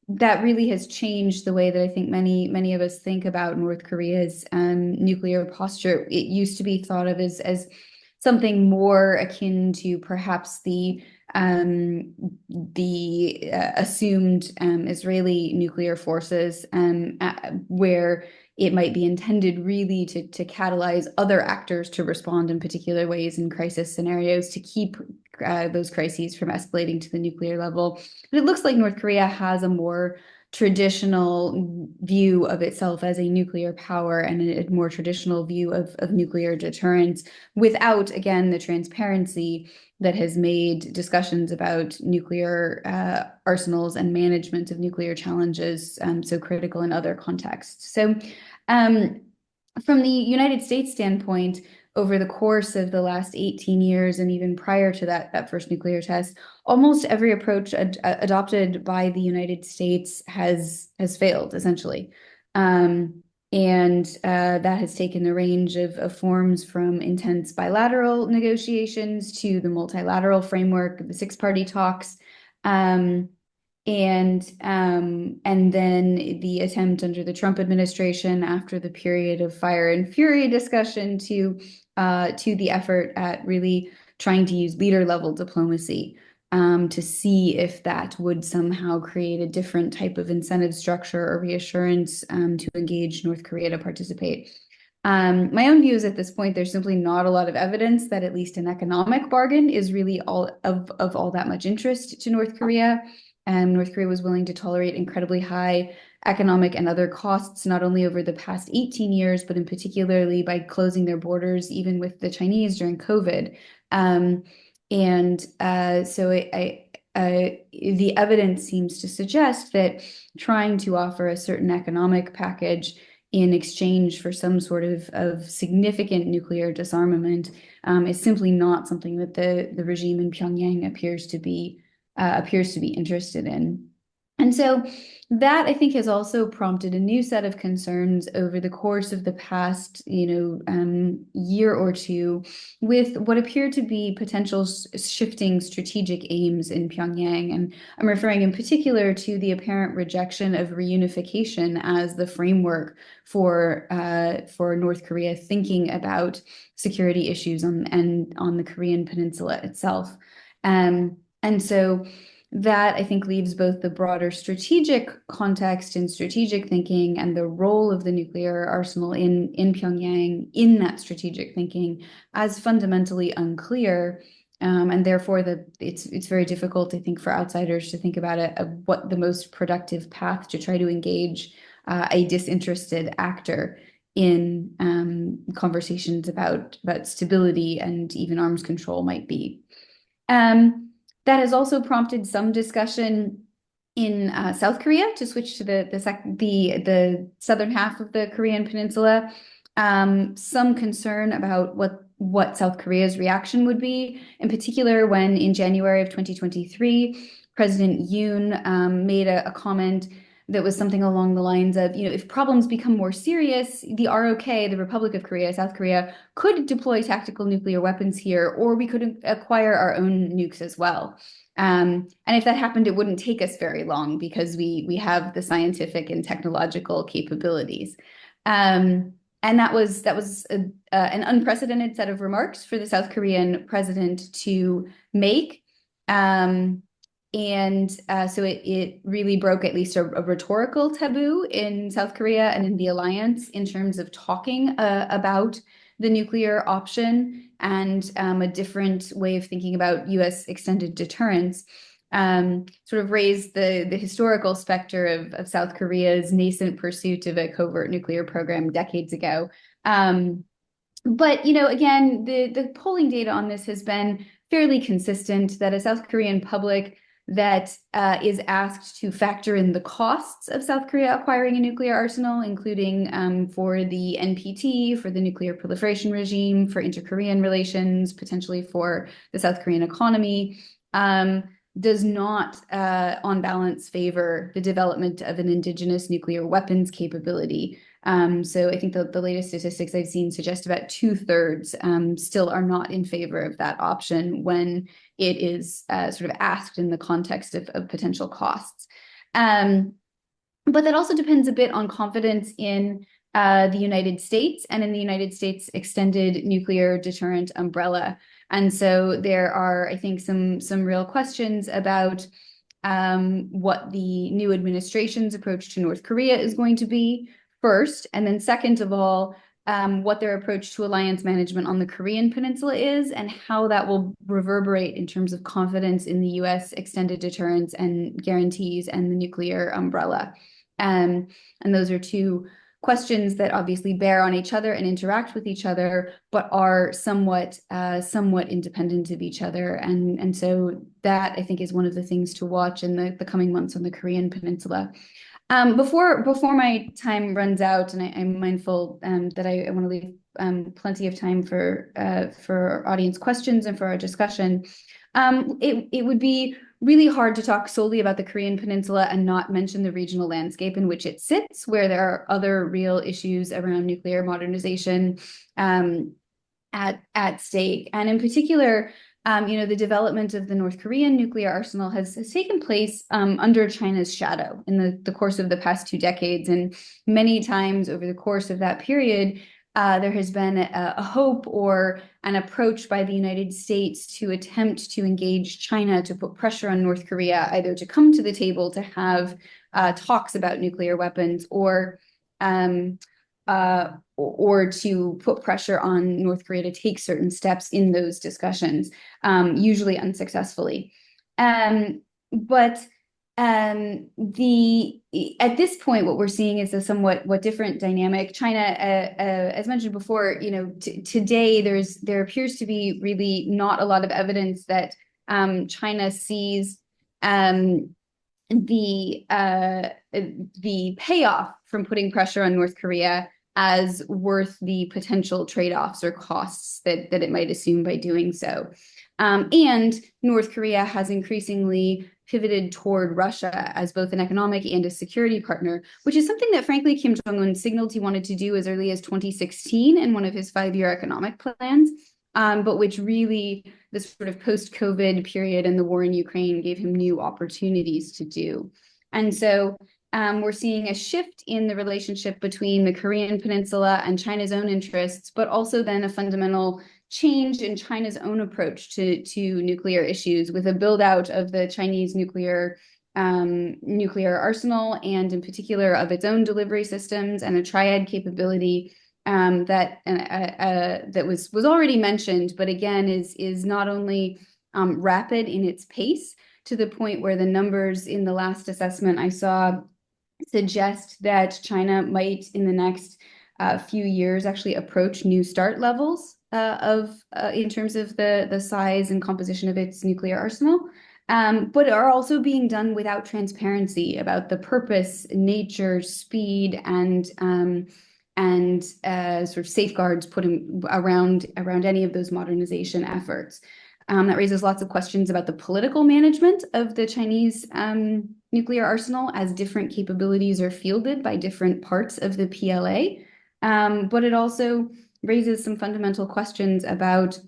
that really has changed the way that I think many of us think about North Korea's nuclear posture. It used to be thought of as something more akin to perhaps the assumed Israeli nuclear forces, where it might be intended really to catalyze other actors to respond in particular ways in crisis scenarios to keep those crises from escalating to the nuclear level. But it looks like North Korea has a more traditional view of itself as a nuclear power and a more traditional view of nuclear deterrence, without, again, the transparency that has made discussions about nuclear arsenals and management of nuclear challenges so critical in other contexts. So from the United States standpoint, over the course of the last 18 years and even prior to that first nuclear test, almost every approach adopted by the United States has failed, essentially. And that has taken the range of forms from intense bilateral negotiations to the multilateral framework of the six-party talks, and then the attempt under the Trump administration after the period of fire and fury discussion to the effort at really trying to use leader-level diplomacy to see if that would somehow create a different type of incentive structure or reassurance to engage North Korea to participate. My own view is at this point, there's simply not a lot of evidence that at least an economic bargain is really all that much interest to North Korea. North Korea was willing to tolerate incredibly high economic and other costs, not only over the past 18 years, but in particularly by closing their borders, even with the Chinese during COVID. The evidence seems to suggest that trying to offer a certain economic package in exchange for some sort of significant nuclear disarmament is simply not something that the regime in Pyongyang appears to be interested in. And so that, I think, has also prompted a new set of concerns over the course of the past, year or two, with what appear to be potential shifting strategic aims in Pyongyang. And I'm referring in particular to the apparent rejection of reunification as the framework for North Korea thinking about security issues on the Korean Peninsula itself. And so that, I think, leaves both the broader strategic context and strategic thinking and the role of the nuclear arsenal in Pyongyang in that strategic thinking as fundamentally unclear. And therefore, it's very difficult, I think, for outsiders to think about what the most productive path to try to engage a disinterested actor in conversations about stability and even arms control might be. That has also prompted some discussion in South Korea to switch to the southern half of the Korean Peninsula. Some concern about what South Korea's reaction would be, in particular when in January of 2023, President Yoon made a comment that was something along the lines of, if problems become more serious, the ROK, the Republic of Korea, South Korea, could deploy tactical nuclear weapons here, or we could acquire our own nukes as well. And if that happened, it wouldn't take us very long because we have the scientific and technological capabilities. And that was an unprecedented set of remarks for the South Korean president to make. So it really broke at least a rhetorical taboo in South Korea and in the alliance in terms of talking about the nuclear option and a different way of thinking about U.S. extended deterrence. Sort of raised the historical specter of South Korea's nascent pursuit of a covert nuclear program decades ago. But, again, the polling data on this has been fairly consistent, that a South Korean public that is asked to factor in the costs of South Korea acquiring a nuclear arsenal, including for the NPT, for the nuclear proliferation regime, for inter-Korean relations, potentially for the South Korean economy, does not, on balance, favor the development of an indigenous nuclear weapons capability. So I think the latest statistics I've seen suggest about 2/3 still are not in favor of that option when it is sort of asked in the context of potential costs. But that also depends a bit on confidence in the United States and in the United States extended nuclear deterrent umbrella. And so there are, I think, some real questions about what the new administration's approach to North Korea is going to be first, and then second of all, what their approach to alliance management on the Korean Peninsula is and how that will reverberate in terms of confidence in the U.S. extended deterrence and guarantees and the nuclear umbrella. And those are two questions that obviously bear on each other and interact with each other, but are somewhat independent of each other. And so that, I think, is one of the things to watch in the coming months on the Korean Peninsula. Before my time runs out, and I'm mindful that I want to leave plenty of time for audience questions and for our discussion. It would be really hard to talk solely about the Korean Peninsula and not mention the regional landscape in which it sits, where there are other real issues around nuclear modernization at stake. And in particular, the development of the North Korean nuclear arsenal has taken place under China's shadow in the course of the past 2 decades. And many times over the course of that period, there has been a hope or an approach by the United States to attempt to engage China to put pressure on North Korea, either to come to the table to have talks about nuclear weapons, or to put pressure on North Korea to take certain steps in those discussions, usually unsuccessfully. But at this point, what we're seeing is a somewhat different dynamic. China, as mentioned before, today there appears to be really not a lot of evidence that China sees the payoff from putting pressure on North Korea as worth the potential trade-offs or costs that it might assume by doing so. And North Korea has increasingly pivoted toward Russia as both an economic and a security partner, which is something that, frankly, Kim Jong-un signaled he wanted to do as early as 2016 in one of his 5-year economic plans, but which really, this sort of post-COVID period and the war in Ukraine gave him new opportunities to do. And so we're seeing a shift in the relationship between the Korean Peninsula and China's own interests, but also then a fundamental change in China's own approach to nuclear issues, with a build out of the Chinese nuclear arsenal, and in particular of its own delivery systems, and a triad capability that was already mentioned, but again is not only rapid in its pace, to the point where the numbers in the last assessment I saw suggest that China might, in the next few years, actually approach New START levels in terms of the size and composition of its nuclear arsenal, but are also being done without transparency about the purpose, nature, speed, and sort of safeguards put around any of those modernization efforts. That raises lots of questions about the political management of the Chinese nuclear arsenal, as different capabilities are fielded by different parts of the PLA. But it also raises some fundamental questions about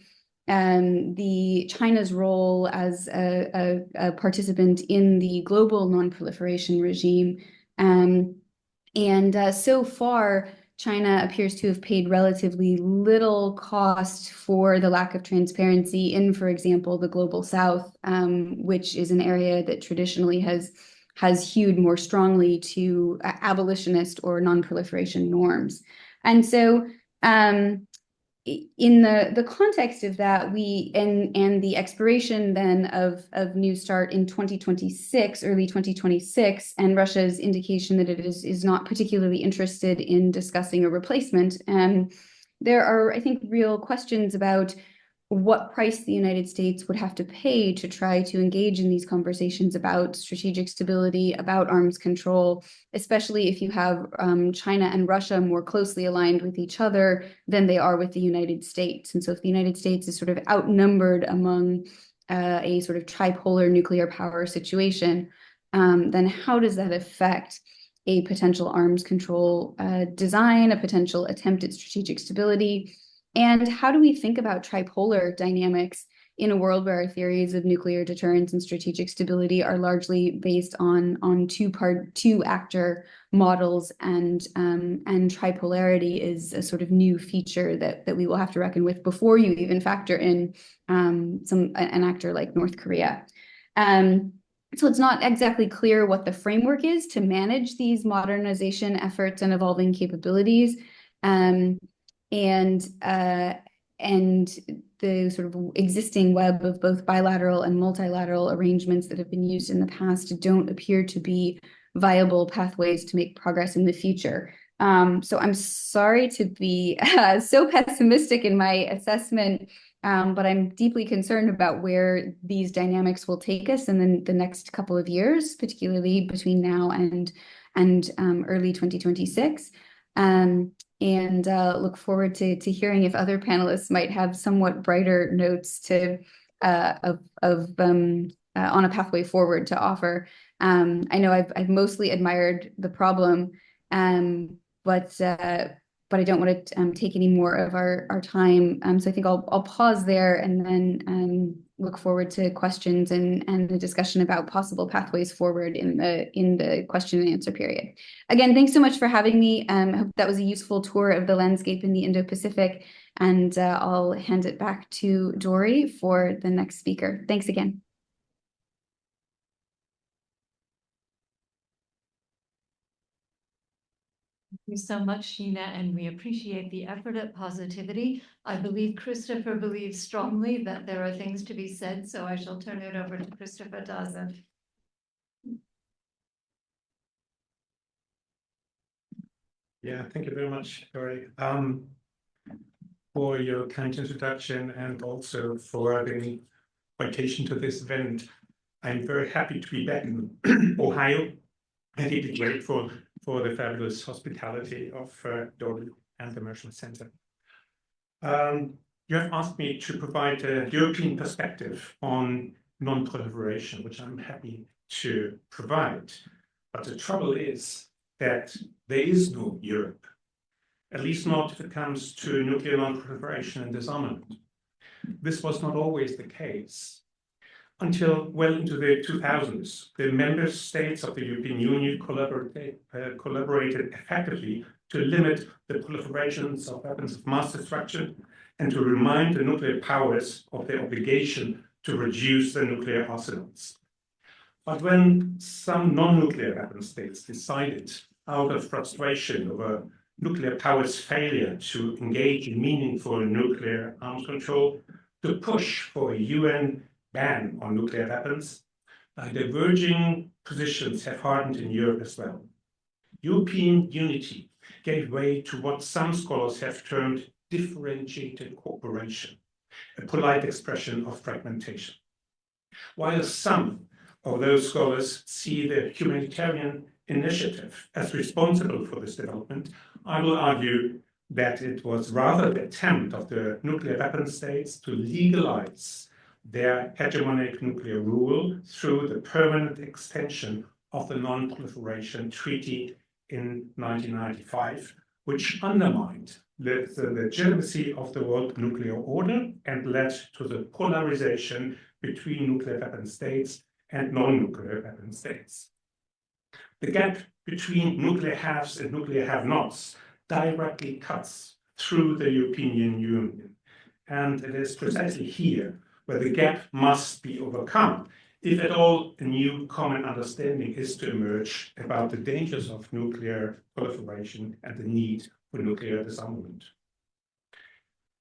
China's role as a participant in the global non-proliferation regime. So far, China appears to have paid relatively little cost for the lack of transparency in, for example, the Global South, which is an area that traditionally has hewed more strongly to abolitionist or non-proliferation norms. And so in the context of that, and the expiration then of New START in 2026, early 2026, and Russia's indication that it is not particularly interested in discussing a replacement, there are, I think, real questions about what price the United States would have to pay to try to engage in these conversations about strategic stability, about arms control, especially if you have China and Russia more closely aligned with each other than they are with the United States. And so if the United States is sort of outnumbered among a sort of tripolar nuclear power situation, then how does that affect a potential arms control design, a potential attempt at strategic stability? And how do we think about tripolar dynamics in a world where our theories of nuclear deterrence and strategic stability are largely based on two-actor models, and tripolarity is a sort of new feature that we will have to reckon with before you even factor in an actor like North Korea. So it's not exactly clear what the framework is to manage these modernization efforts and evolving capabilities. And the sort of existing web of both bilateral and multilateral arrangements that have been used in the past don't appear to be viable pathways to make progress in the future. So I'm sorry to be so pessimistic in my assessment, but I'm deeply concerned about where these dynamics will take us in the next couple of years, particularly between now and early 2026. And look forward to hearing if other panelists might have somewhat brighter notes on a pathway forward to offer. I know I've mostly admired the problem, but I don't want to take any more of our time. So I think I'll pause there and then look forward to questions and the discussion about possible pathways forward in the question and answer period. Again, thanks so much for having me. I hope that was a useful tour of the landscape in the Indo-Pacific, and I'll hand it back to Dory for the next speaker. Thanks again. Thank you so much, Sheena, and we appreciate the effort at positivity. I believe Christopher believes strongly that there are things to be said, so I shall turn it over to Christopher Daza. Yeah, thank you very much, Dory, for your kind introduction and also for the invitation to this event. I'm very happy to be back in Ohio and deeply grateful for the fabulous hospitality of Dorothy and the Merchant Center. You have asked me to provide a European perspective on non-proliferation, which I'm happy to provide. But the trouble is that there is no Europe, at least not if it comes to nuclear non-proliferation and disarmament. This was not always the case. Until well into the 2000s, the member states of the European Union collaborated effectively to limit the proliferations of weapons of mass destruction and to remind the nuclear powers of their obligation to reduce their nuclear arsenals. But when some non-nuclear weapon states decided, out of frustration over nuclear powers' failure to engage in meaningful nuclear arms control, to push for a UN ban on nuclear weapons, diverging positions have hardened in Europe as well. European unity gave way to what some scholars have termed differentiated cooperation, a polite expression of fragmentation. While some of those scholars see the humanitarian initiative as responsible for this development, I will argue that it was rather the attempt of the nuclear weapon states to legalize their hegemonic nuclear rule through the permanent extension of the Non-Proliferation Treaty in 1995, which undermined the legitimacy of the world nuclear order and led to the polarization between nuclear weapon states and non-nuclear weapon states. The gap between nuclear haves and nuclear have-nots directly cuts through the European Union, and it is precisely here where the gap must be overcome, if at all a new common understanding is to emerge about the dangers of nuclear proliferation and the need for nuclear disarmament.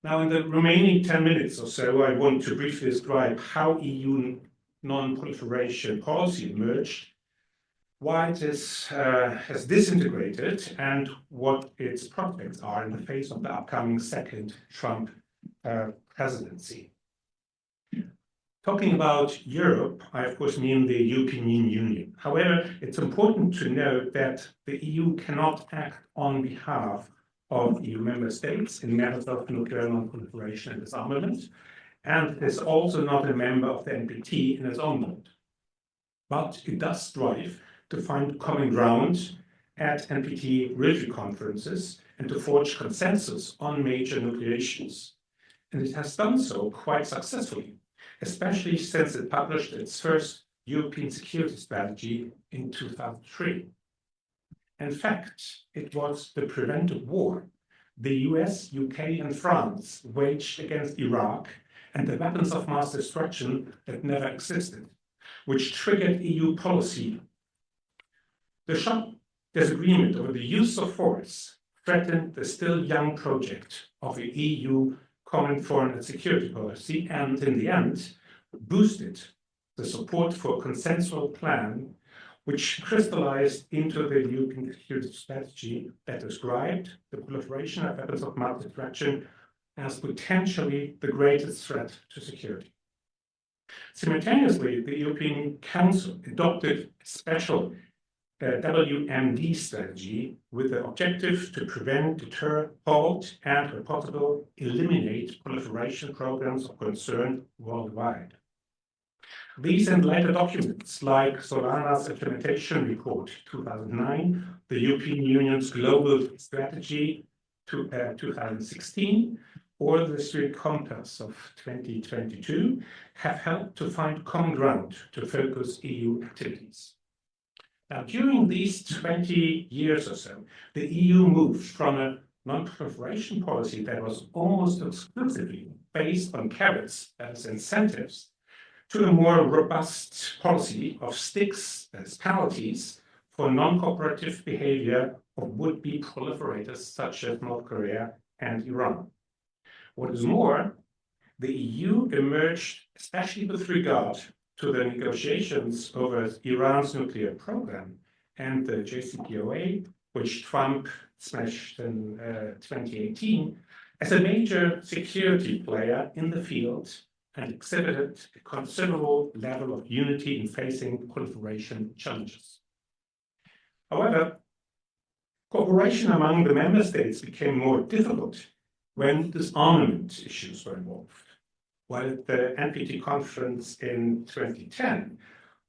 Now, in the remaining 10 minutes or so, I want to briefly describe how EU non-proliferation policy emerged, why it has disintegrated, and what its prospects are in the face of the upcoming second Trump presidency. Talking about Europe, I of course mean the European Union. However, it's important to note that the EU cannot act on behalf of EU member states in matters of nuclear non-proliferation and disarmament, and is also not a member of the NPT in its own right. But it does strive to find common ground at NPT review conferences and to forge consensus on major nuclear issues. And it has done so quite successfully, especially since it published its first European security strategy in 2003. In fact, it was the preventive war the US, UK, and France waged against Iraq and the weapons of mass destruction that never existed, which triggered EU policy. The sharp disagreement over the use of force threatened the still young project of the EU Common Foreign and Security Policy, and in the end, boosted the support for a consensual plan which crystallized into the European security strategy that described the proliferation of weapons of mass destruction as potentially the greatest threat to security. Simultaneously, the European Council adopted a special WMD strategy with the objective to prevent, deter, halt, and, where possible, eliminate proliferation programs of concern worldwide. These and later documents, like Solana's Implementation Report 2009, the European Union's Global Strategy 2016, or the three compass of 2022 have helped to find common ground to focus EU activities. Now, during these 20 years or so, the EU moved from a non-proliferation policy that was almost exclusively based on carrots as incentives to a more robust policy of sticks as penalties for non-cooperative behavior of would-be proliferators such as North Korea and Iran. What is more, the EU emerged, especially with regard to the negotiations over Iran's nuclear program and the JCPOA, which Trump smashed in 2018, as a major security player in the field and exhibited a considerable level of unity in facing proliferation challenges. However, cooperation among the member states became more difficult when disarmament issues were involved. While at the NPT conference in 2010,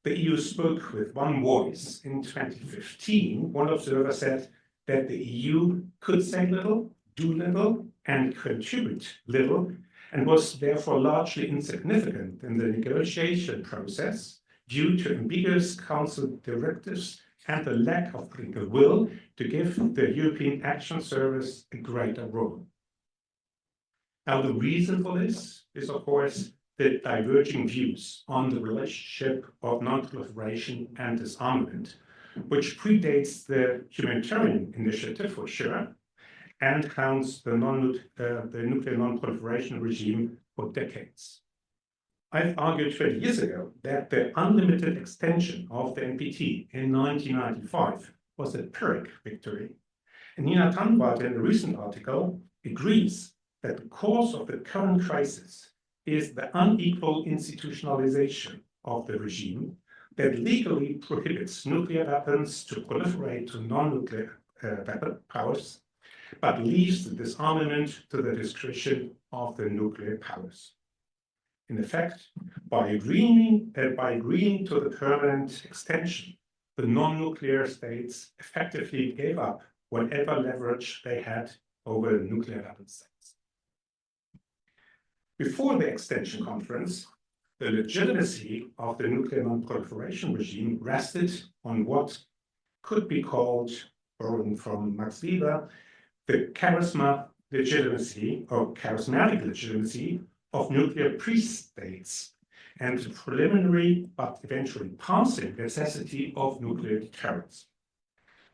the EU spoke with one voice, in 2015, one observer said that the EU could say little, do little, and contribute little, and was therefore largely insignificant in the negotiation process due to ambiguous Council directives and the lack of political will to give the European Action Service a greater role. Now, the reason for this is, of course, the diverging views on the relationship of non-proliferation and disarmament, which predates the humanitarian initiative for sure, and counts the nuclear non-proliferation regime for decades. I've argued 20 years ago that the unlimited extension of the NPT in 1995 was a Pyrrhic victory. And Nina Tanwart, in a recent article, agrees that the cause of the current crisis is the unequal institutionalization of the regime that legally prohibits nuclear weapons to proliferate to non-nuclear weapon powers, but leaves the disarmament to the discretion of the nuclear powers. In effect, by agreeing to the permanent extension, the non-nuclear states effectively gave up whatever leverage they had over nuclear weapon states. Before the extension conference, the legitimacy of the nuclear non-proliferation regime rested on what could be called, borrowing from Max Weber, the charismatic legitimacy of nuclear pre-states and the preliminary but eventually passing necessity of nuclear deterrence.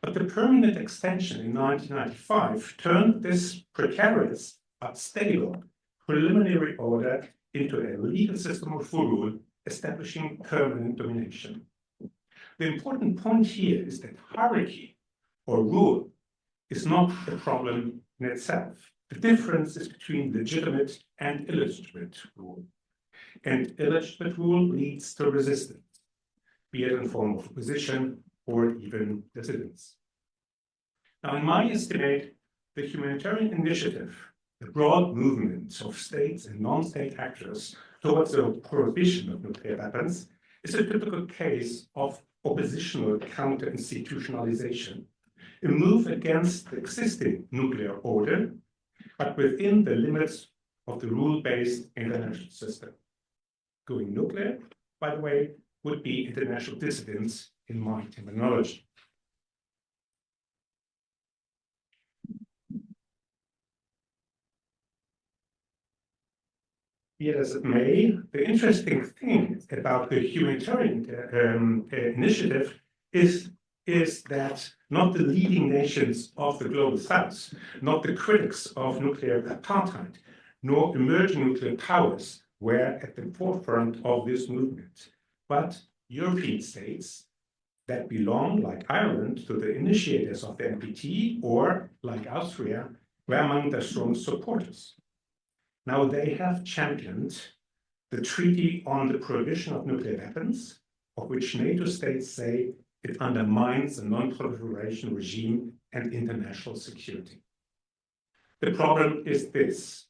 But the permanent extension in 1995 turned this precarious but stable preliminary order into a legal system of rule establishing permanent domination. The important point here is that hierarchy or rule is not a problem in itself. The difference is between legitimate and illegitimate rule. And illegitimate rule leads to resistance, be it in form of opposition or even dissidence. Now, in my estimate, the humanitarian initiative, the broad movement of states and non-state actors towards the prohibition of nuclear weapons, is a typical case of oppositional counter-institutionalization, a move against the existing nuclear order, but within the limits of the rule-based international system. Going nuclear, by the way, would be international dissidence in my terminology. Be it as it may, the interesting thing about the humanitarian initiative is that not the leading nations of the global south, not the critics of nuclear apartheid, nor emerging nuclear powers were at the forefront of this movement, but European states that belong, like Ireland, to the initiators of the NPT, or, like Austria, were among the strong supporters. Now they have championed the Treaty on the Prohibition of Nuclear Weapons, of which NATO states say it undermines the non-proliferation regime and international security. The problem is this.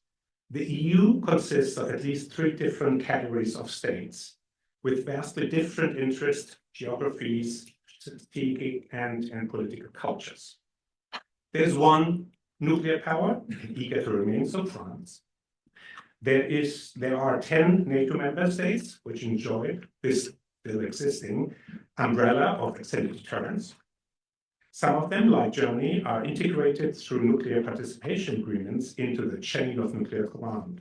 The EU consists of at least 3 different categories of states with vastly different interests, geographies, strategic and political cultures. There's one nuclear power, eager to remain so, France, There are 10 NATO member states which enjoy this still existing umbrella of extended deterrence. Some of them, like Germany, are integrated through nuclear participation agreements into the chain of nuclear command.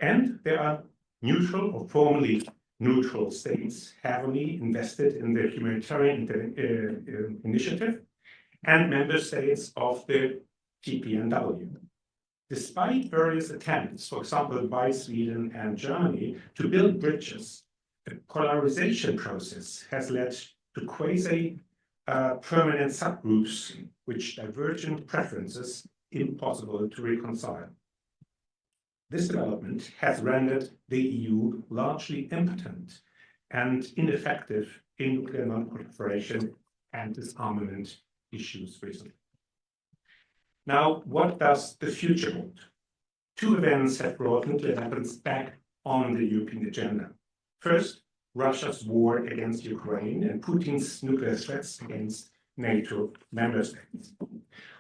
And there are neutral or formally neutral states heavily invested in the humanitarian initiative and member states of the TPNW. Despite various attempts, for example, by Sweden and Germany, to build bridges, the polarization process has led to quasi-permanent subgroups which divergent preferences impossible to reconcile. This development has rendered the EU largely impotent and ineffective in nuclear non-proliferation and disarmament issues recently. Now, what does the future hold? Two events have brought nuclear weapons back on the European agenda. First, Russia's war against Ukraine and Putin's nuclear threats against NATO member states.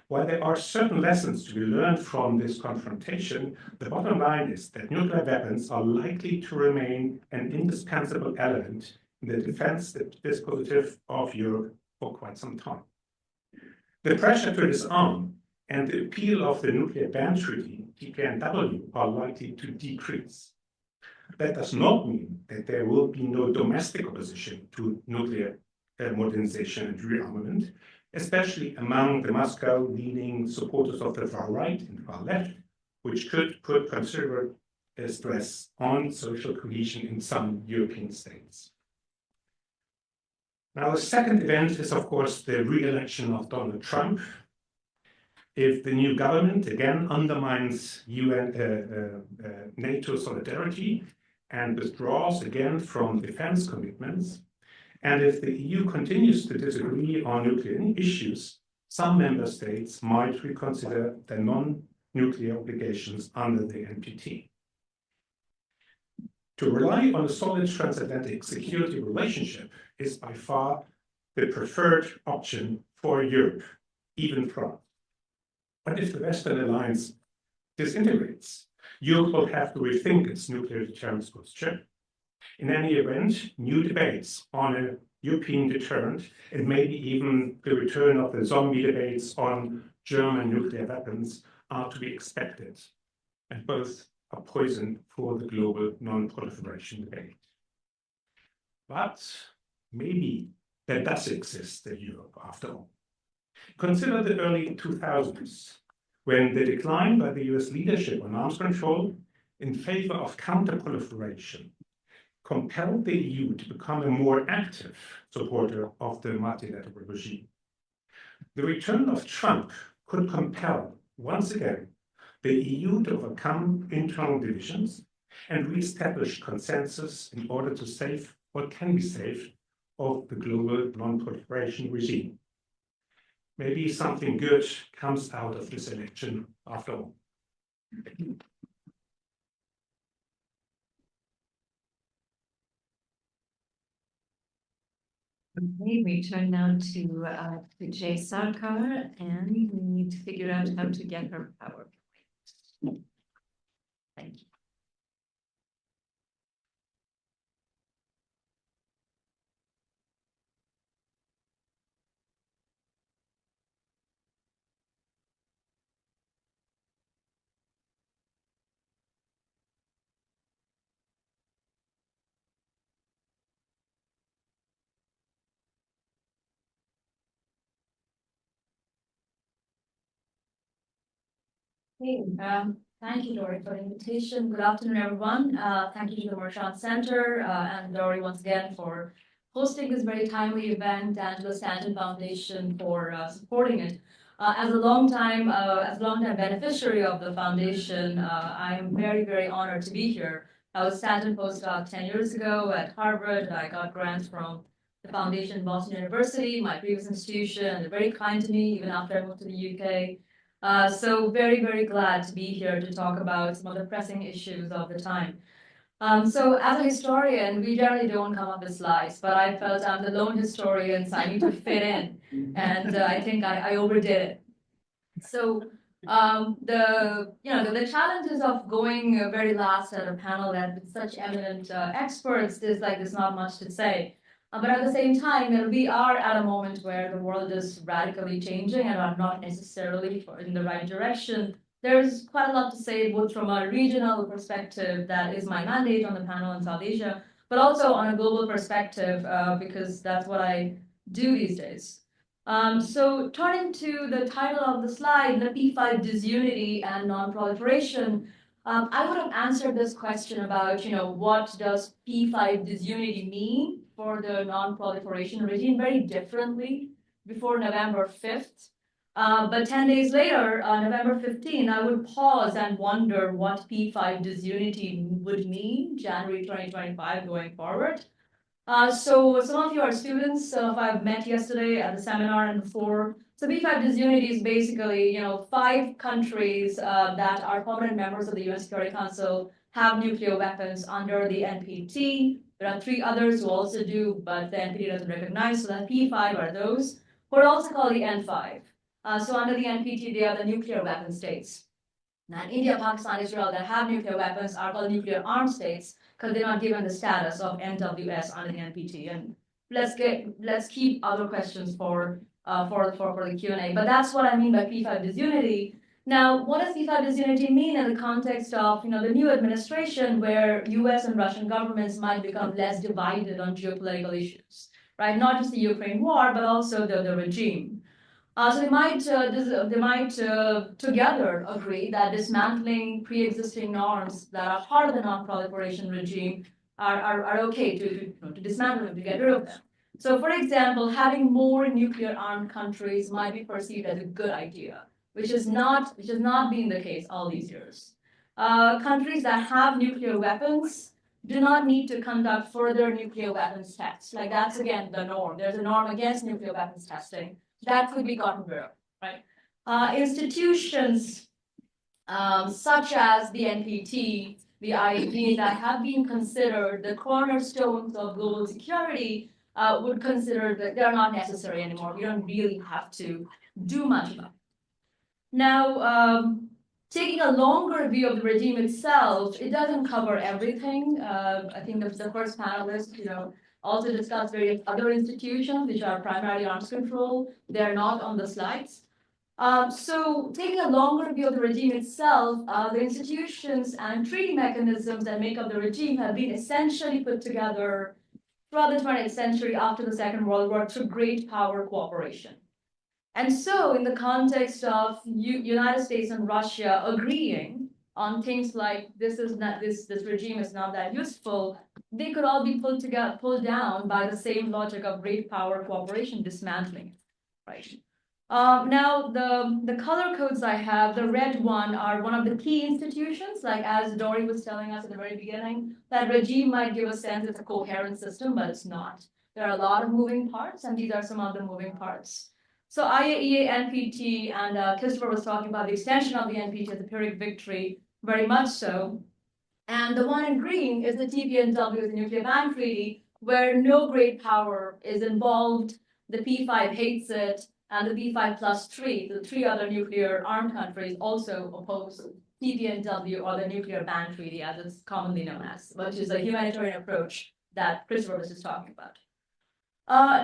While there are certain lessons to be learned from this confrontation, the bottom line is that nuclear weapons are likely to remain an indispensable element in the defense dispositive of Europe for quite some time. The pressure to disarm and the appeal of the Nuclear Ban Treaty, TPNW, are likely to decrease. That does not mean that there will be no domestic opposition to nuclear modernization and rearmament, especially among the Moscow-leaning supporters of the far right and far left, which could put considerable stress on social cohesion in some European states. Now, the second event is, of course, the re-election of Donald Trump. If the new government again undermines NATO solidarity and withdraws again from defense commitments, and if the EU continues to disagree on nuclear issues, some member states might reconsider their non-nuclear obligations under the NPT. To rely on a solid transatlantic security relationship is by far the preferred option for Europe, even France. But if the Western alliance disintegrates, Europe will have to rethink its nuclear deterrence posture. In any event, new debates on a European deterrent, and maybe even the return of the zombie debates on German nuclear weapons, are to be expected, and both are poison for the global non-proliferation debate. But maybe there does exist a Europe after all. Consider the early 2000s, when the decline by the US leadership on arms control in favor of counter-proliferation compelled the EU to become a more active supporter of the multilateral regime. The return of Trump could compel, once again, the EU to overcome internal divisions and re-establish consensus in order to save what can be saved of the global non-proliferation regime. Maybe something good comes out of this election after all. Okay, we turn now to Jay Sarkar, and we need to figure out how to get her PowerPoint. Thank you. Hey, thank you, Dory, for the invitation. Good afternoon, everyone. Thank you to the Marchand Center and Dory once again for hosting this very timely event, and to the Stanton Foundation for supporting it. As a long-time beneficiary of the foundation, I am very, very honored to be here. I was Stanton postdoc 10 years ago at Harvard. I got grants from the foundation, Boston University, my previous institution. They're very kind to me, even after I moved to the UK. So very, very glad to be here to talk about some of the pressing issues of the time. So as a historian, we generally don't come up with slides, but I felt I'm the lone historian, so I need to fit in. And I think I overdid it. So The challenges of going very last at a panel that with such eminent experts is like there's not much to say. But at the same time, we are at a moment where the world is radically changing and are not necessarily in the right direction. There's quite a lot to say, both from a regional perspective, that is my mandate on the panel in South Asia, but also on a global perspective, because that's what I do these days. So turning to the title of the slide, the P5 disunity and non-proliferation, I would have answered this question about, what does P5 disunity mean for the non-proliferation regime very differently before November 5th. But 10 days later, November 15, I would pause and wonder what P5 disunity would mean January 2025 going forward. So some of you are students, some of I've met yesterday at the seminar and before. So P5 disunity is basically, 5 countries that are permanent members of the UN Security Council have nuclear weapons under the NPT. There are 3 others who also do, but the NPT doesn't recognize. So that P5 are those who are also called the N5. So under the NPT, they are the nuclear weapon states. Now, India, Pakistan, Israel that have nuclear weapons are called nuclear armed states because they're not given the status of NWS under the NPT. And let's keep other questions for the Q&A. But that's what I mean by P5 disunity. Now, what does P5 disunity mean in the context of the new administration, where U.S. and Russian governments might become less divided on geopolitical issues, right? Not just the Ukraine war, but also the regime. So they might together agree that dismantling pre-existing norms that are part of the non-proliferation regime are okay to dismantle them, to get rid of them. So, for example, having more nuclear-armed countries might be perceived as a good idea, which has not been the case all these years. Countries that have nuclear weapons do not need to conduct further nuclear weapons tests. Like that's again the norm. There's a norm against nuclear weapons testing. That could be gotten rid of, right? Institutions such as the NPT, the IAEA, that have been considered the cornerstones of global security would consider that they're not necessary anymore. We don't really have to do much about it. Now, taking a longer view of the regime itself, it doesn't cover everything. I think the first panelist, also discussed various other institutions which are primarily arms control. They're not on the slides. So taking a longer view of the regime itself, the institutions and treaty mechanisms that make up the regime have been essentially put together throughout the 20th century after the Second World War through great power cooperation. And so in the context of United States and Russia agreeing on things like this regime is not that useful, they could all be pulled down by the same logic of great power cooperation, dismantling, right? Now, the color codes I have, the red one are one of the key institutions, like as Dory was telling us at the very beginning, that regime might give a sense it's a coherent system, but it's not. There are a lot of moving parts, and these are some of the moving parts. So IAEA, NPT, and Christopher was talking about the extension of the NPT as a Pyrrhic victory, very much so. And the one in green is the TPNW, the Nuclear Ban Treaty, where no great power is involved. The P5 hates it, and the P5 plus 3, the 3 other nuclear armed countries, also oppose TPNW, or the Nuclear Ban Treaty, as it's commonly known as, which is a humanitarian approach that Christopher was just talking about.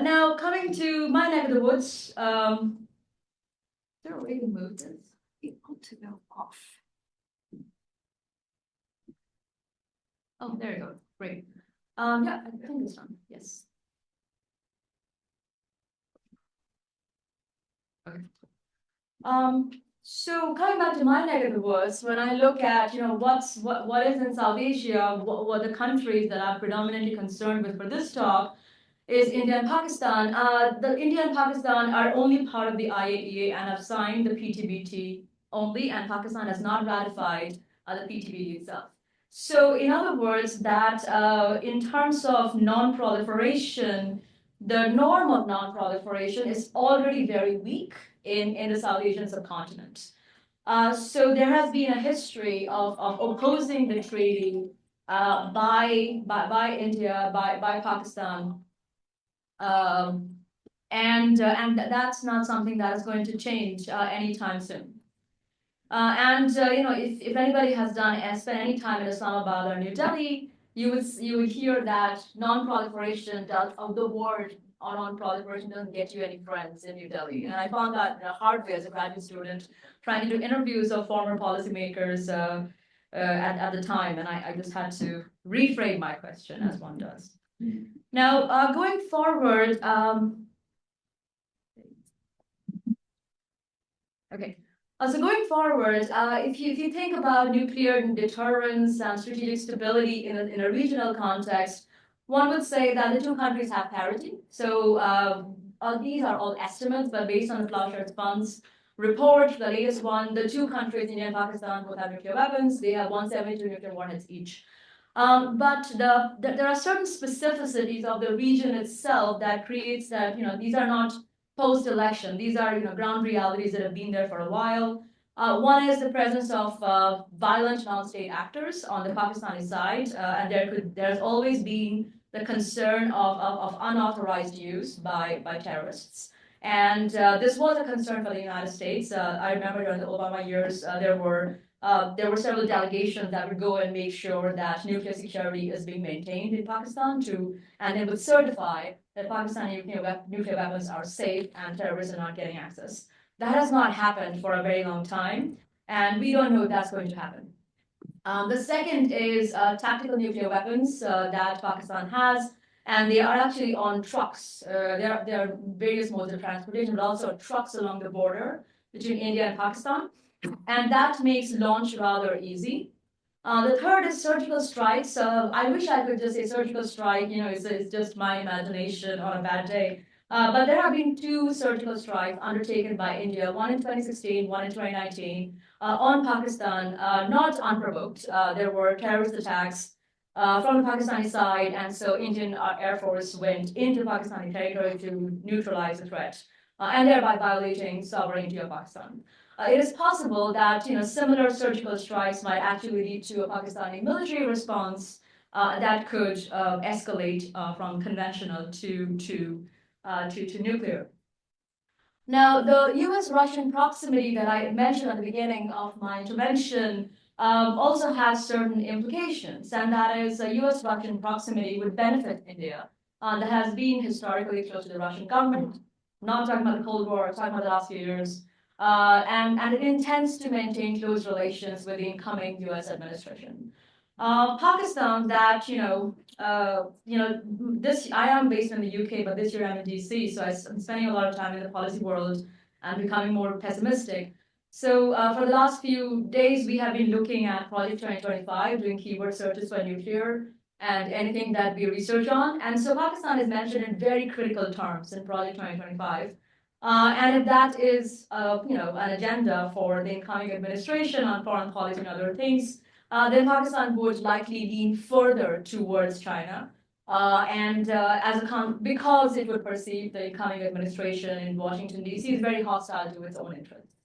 Now, coming to my neck of the woods, is there a way to move this? It ought to go off. Oh, there you go. Great. Yeah, I think it's done. Yes. Okay. So coming back to my neck of the woods, when I look at what is in South Asia, what the countries that I'm predominantly concerned with for this talk is India and Pakistan. The India and Pakistan are only part of the IAEA and have signed the PTBT only, and Pakistan has not ratified the PTBT itself. So in other words, that in terms of non-proliferation, the norm of non-proliferation is already very weak in the South Asian subcontinent. So there has been a history of opposing the treaty by India, by Pakistan, and that's not something that is going to change anytime soon. If anybody has spent any time in Islamabad or New Delhi, you would hear that non-proliferation of the word or non-proliferation doesn't get you any friends in New Delhi. And I found that in a hard way as a graduate student, trying to do interviews of former policymakers at the time, and I just had to reframe my question as one does. Now, going forward, okay. So going forward, if you think about nuclear deterrence and strategic stability in a regional context, one would say that the two countries have parity. So these are all estimates, but based on the Plowshares Fund's report, the latest one, the two countries, India and Pakistan, both have nuclear weapons. They have 172 nuclear warheads each. But there are certain specificities of the region itself that creates that, these are not post-election. These are, ground realities that have been there for a while. One is the presence of violent non-state actors on the Pakistani side, and there's always been the concern of unauthorized use by terrorists. And this was a concern for the United States. I remember during the Obama years, there were several delegations that would go and make sure that nuclear security is being maintained in Pakistan and they would certify that Pakistani nuclear weapons are safe and terrorists are not getting access. That has not happened for a very long time, and we don't know if that's going to happen. The second is tactical nuclear weapons that Pakistan has, and they are actually on trucks. There are various modes of transportation, but also trucks along the border between India and Pakistan. And that makes launch rather easy. The third is surgical strikes. I wish I could just say surgical strike, it's just my imagination on a bad day. But there have been two surgical strikes undertaken by India, one in 2016, one in 2019, on Pakistan, not unprovoked. There were terrorist attacks from the Pakistani side, and so Indian Air Force went into Pakistani territory to neutralize the threat, and thereby violating sovereignty of Pakistan. It is possible that similar surgical strikes might actually lead to a Pakistani military response that could escalate from conventional to nuclear. Now, the U.S.-Russian proximity that I mentioned at the beginning of my intervention also has certain implications, and that is a U.S.-Russian proximity would benefit India. That has been historically close to the Russian government. Not talking about the Cold War, talking about the last few years. And it intends to maintain close relations with the incoming U.S. administration. Pakistan, that this I am based in the UK, but this year I'm in DC, so I'm spending a lot of time in the policy world and becoming more pessimistic. So for the last few days, we have been looking at Project 2025, doing keyword searches for nuclear and anything that we research on. And so Pakistan is mentioned in very critical terms in Project 2025. And if that is, an agenda for the incoming administration on foreign policy and other things, then Pakistan would likely lean further towards China. Because it would perceive the incoming administration in Washington, D.C. is very hostile to its own interests.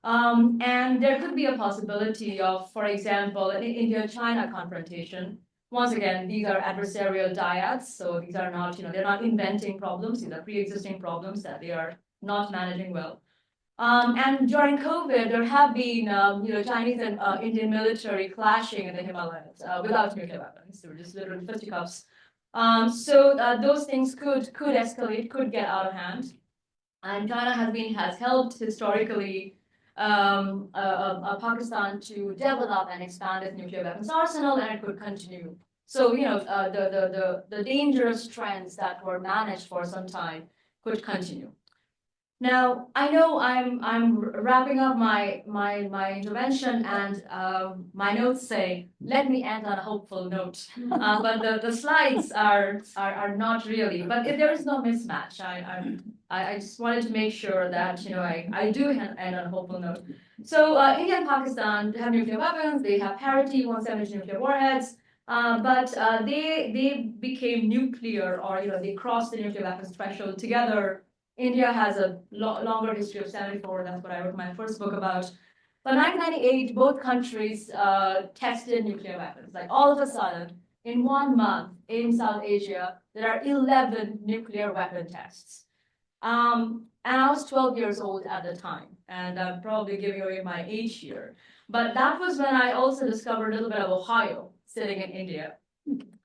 And there could be a possibility of, for example, an India-China confrontation. Once again, these are adversarial dyads, so these are not, they're not inventing problems. These are pre-existing problems that they are not managing well. And during COVID, there have been, Chinese and Indian military clashing in the Himalayas without nuclear weapons. They were just literally fisticuffs. So those things could escalate, could get out of hand. And China has helped historically Pakistan to develop and expand its nuclear weapons arsenal, and it could continue. So, the dangerous trends that were managed for some time could continue. Now, I know I'm wrapping up my intervention, and my notes say, let me end on a hopeful note. But the slides are not really. But if there is no mismatch, I just wanted to make sure that I do end on a hopeful note. So India and Pakistan have nuclear weapons. They have parity, 170 nuclear warheads. But they became nuclear, or they crossed the nuclear weapons threshold together. India has a longer history of 74. That's what I wrote my first book about. But 1998, both countries tested nuclear weapons. Like all of a sudden, in 1 month in South Asia, there are 11 nuclear weapon tests. And I was 12 years old at the time, and I'm probably giving away my age here. But that was when I also discovered a little bit of Ohio sitting in India.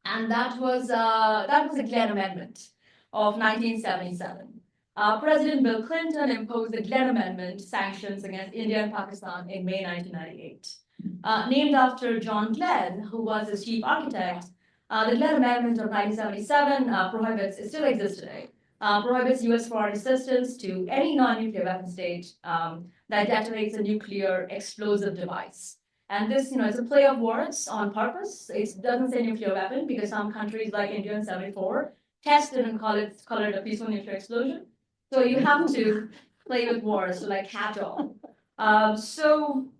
And that was the Glenn Amendment of 1977. President Bill Clinton imposed the Glenn Amendment sanctions against India and Pakistan in May 1998. Named after John Glenn, who was his chief architect, the Glenn Amendment of 1977 prohibits, it still exists today, prohibits U.S. foreign assistance to any non-nuclear weapon state that detonates a nuclear explosive device. And this, it's a play of words on purpose. It doesn't say nuclear weapon because some countries like India in 74 tested and call it a peaceful nuclear explosion. So you have to play with words, so like catch-all. John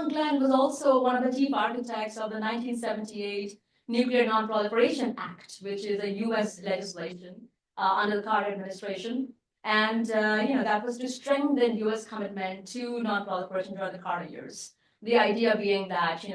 Glenn was also one of the chief architects of the 1978 Nuclear Non-Proliferation Act, which is a U.S. legislation under the Carter administration. And that was to strengthen U.S. commitment to non-proliferation during the Carter years. The idea being that,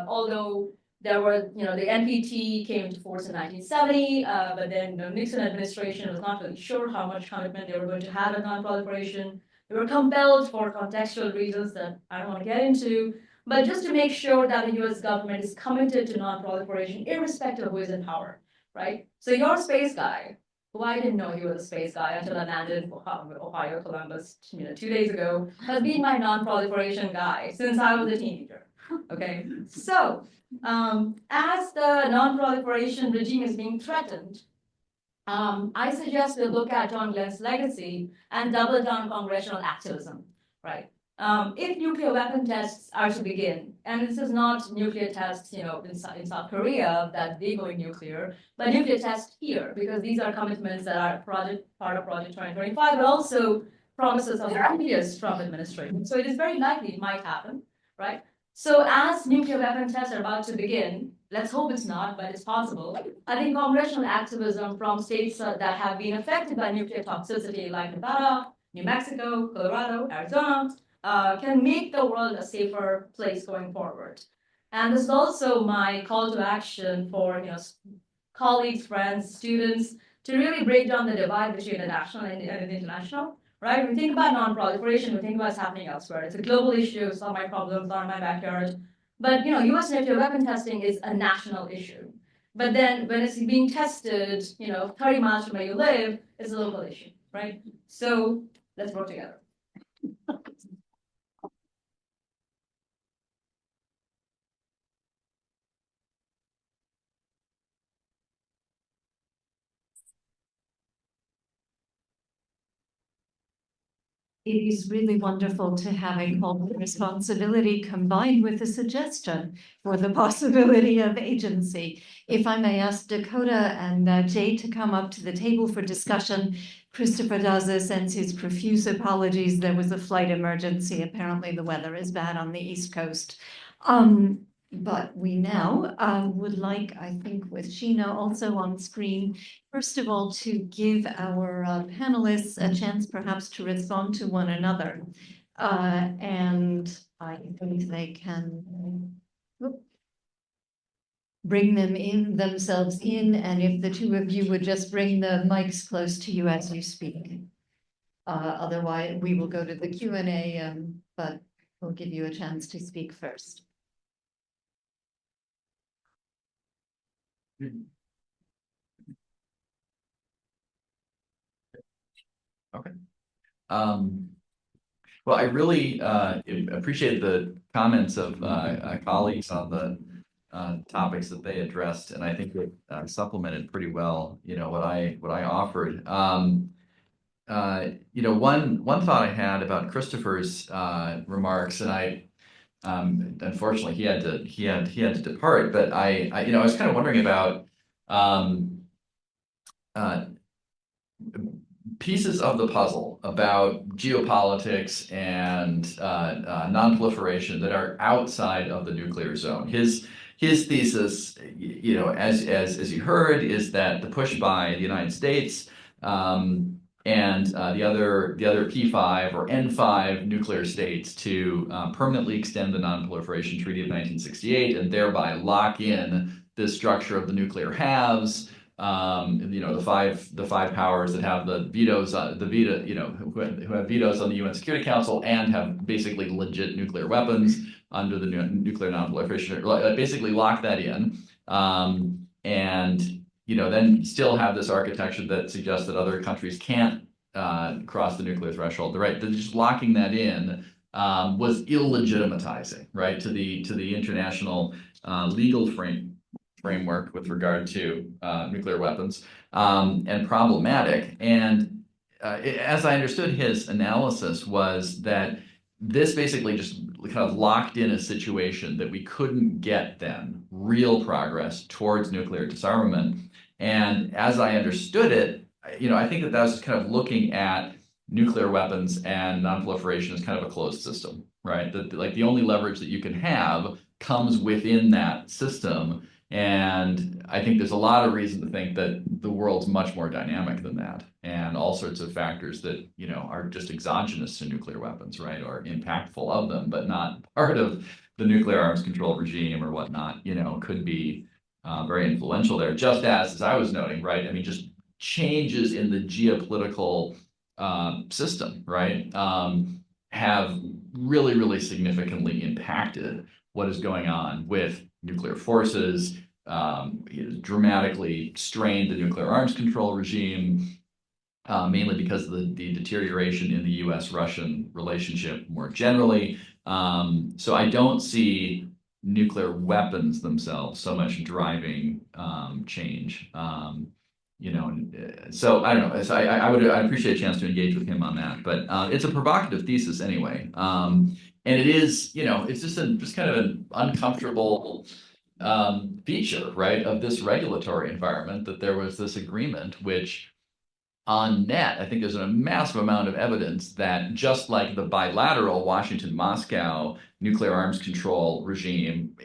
although there were, the NPT came into force in 1970, but then the Nixon administration was not really sure how much commitment they were going to have in non-proliferation. They were compelled for contextual reasons that I don't want to get into, but just to make sure that the US government is committed to non-proliferation, irrespective of who is in power, right? So your space guy, who I didn't know he was a space guy until I landed in Ohio, Columbus, 2 days ago, has been my non-proliferation guy since I was a teenager, okay? So, as the non-proliferation regime is being threatened, I suggest we look at John Glenn's legacy and double down on congressional activism, right? If nuclear weapon tests are to begin, and this is not nuclear tests, in South Korea that they go nuclear, but nuclear tests here, because these are commitments that are part of Project 2025, but also promises of the previous Trump administration. So it is very likely it might happen, right? So as nuclear weapon tests are about to begin, let's hope it's not, but it's possible. I think congressional activism from states that have been affected by nuclear toxicity, like Nevada, New Mexico, Colorado, Arizona, can make the world a safer place going forward. And this is also my call to action for colleagues, friends, students, to really break down the divide between the national and the international. Right? We think about non-proliferation, we think about what's happening elsewhere. It's a global issue, it's not my problem, it's not in my backyard. But US nuclear weapon testing is a national issue. But then when it's being tested, 30 miles from where you live, it's a local issue, right? So let's work together. It is really wonderful to have a call for responsibility combined with a suggestion for the possibility of agency. If I may ask Dakota and Jay to come up to the table for discussion. Christopher Daza sends his profuse apologies. There was a flight emergency. Apparently the weather is bad on the East Coast. But we now would like, I think with Sheena also on screen, first of all, to give our panelists a chance perhaps to respond to one another. And I think they can bring themselves in, and if the two of you would just bring the mics close to you as you speak. Otherwise, we will go to the Q&A, but we'll give you a chance to speak first. Okay. Well, I really appreciate the comments of colleagues on the topics that they addressed, and I think it supplemented pretty well, what I offered. One thought I had about Christopher's remarks, and I unfortunately he had to depart, but I was kind of wondering about pieces of the puzzle about geopolitics and non-proliferation that are outside of the nuclear zone. His thesis, as you heard, is that the push by the United States and the other P5 or N5 nuclear states to permanently extend the Non-Proliferation Treaty of 1968 and thereby lock in this structure of the nuclear halves the five powers that have the vetoes, who have vetoes on the UN Security Council and have basically legit nuclear weapons under the nuclear non-proliferation, basically lock that in, and then still have this architecture that suggests that other countries can't cross the nuclear threshold. Right, just locking that in was illegitimatizing, right, to the international legal framework with regard to nuclear weapons, and problematic. And as I understood his analysis was that this basically just kind of locked in a situation that we couldn't get then real progress towards nuclear disarmament. And as I understood it, I think that was kind of looking at nuclear weapons and non-proliferation as kind of a closed system, right? That like the only leverage that you can have comes within that system. And I think there's a lot of reason to think that the world's much more dynamic than that, and all sorts of factors that are just exogenous to nuclear weapons, right, or impactful of them, but not part of the nuclear arms control regime or whatnot. Could be very influential there. Just as I was noting, right? I mean, just changes in the geopolitical system, right, have really, really significantly impacted what is going on with nuclear forces, dramatically strained the nuclear arms control regime, mainly because of the deterioration in the US-Russian relationship more generally. So I don't see nuclear weapons themselves so much driving change. So I don't know. So I appreciate a chance to engage with him on that, but it's a provocative thesis anyway. And it is, it's just kind of an uncomfortable feature, right, of this regulatory environment that there was this agreement, which on net, I think there's a massive amount of evidence that just like the bilateral Washington-Moscow nuclear arms control regime,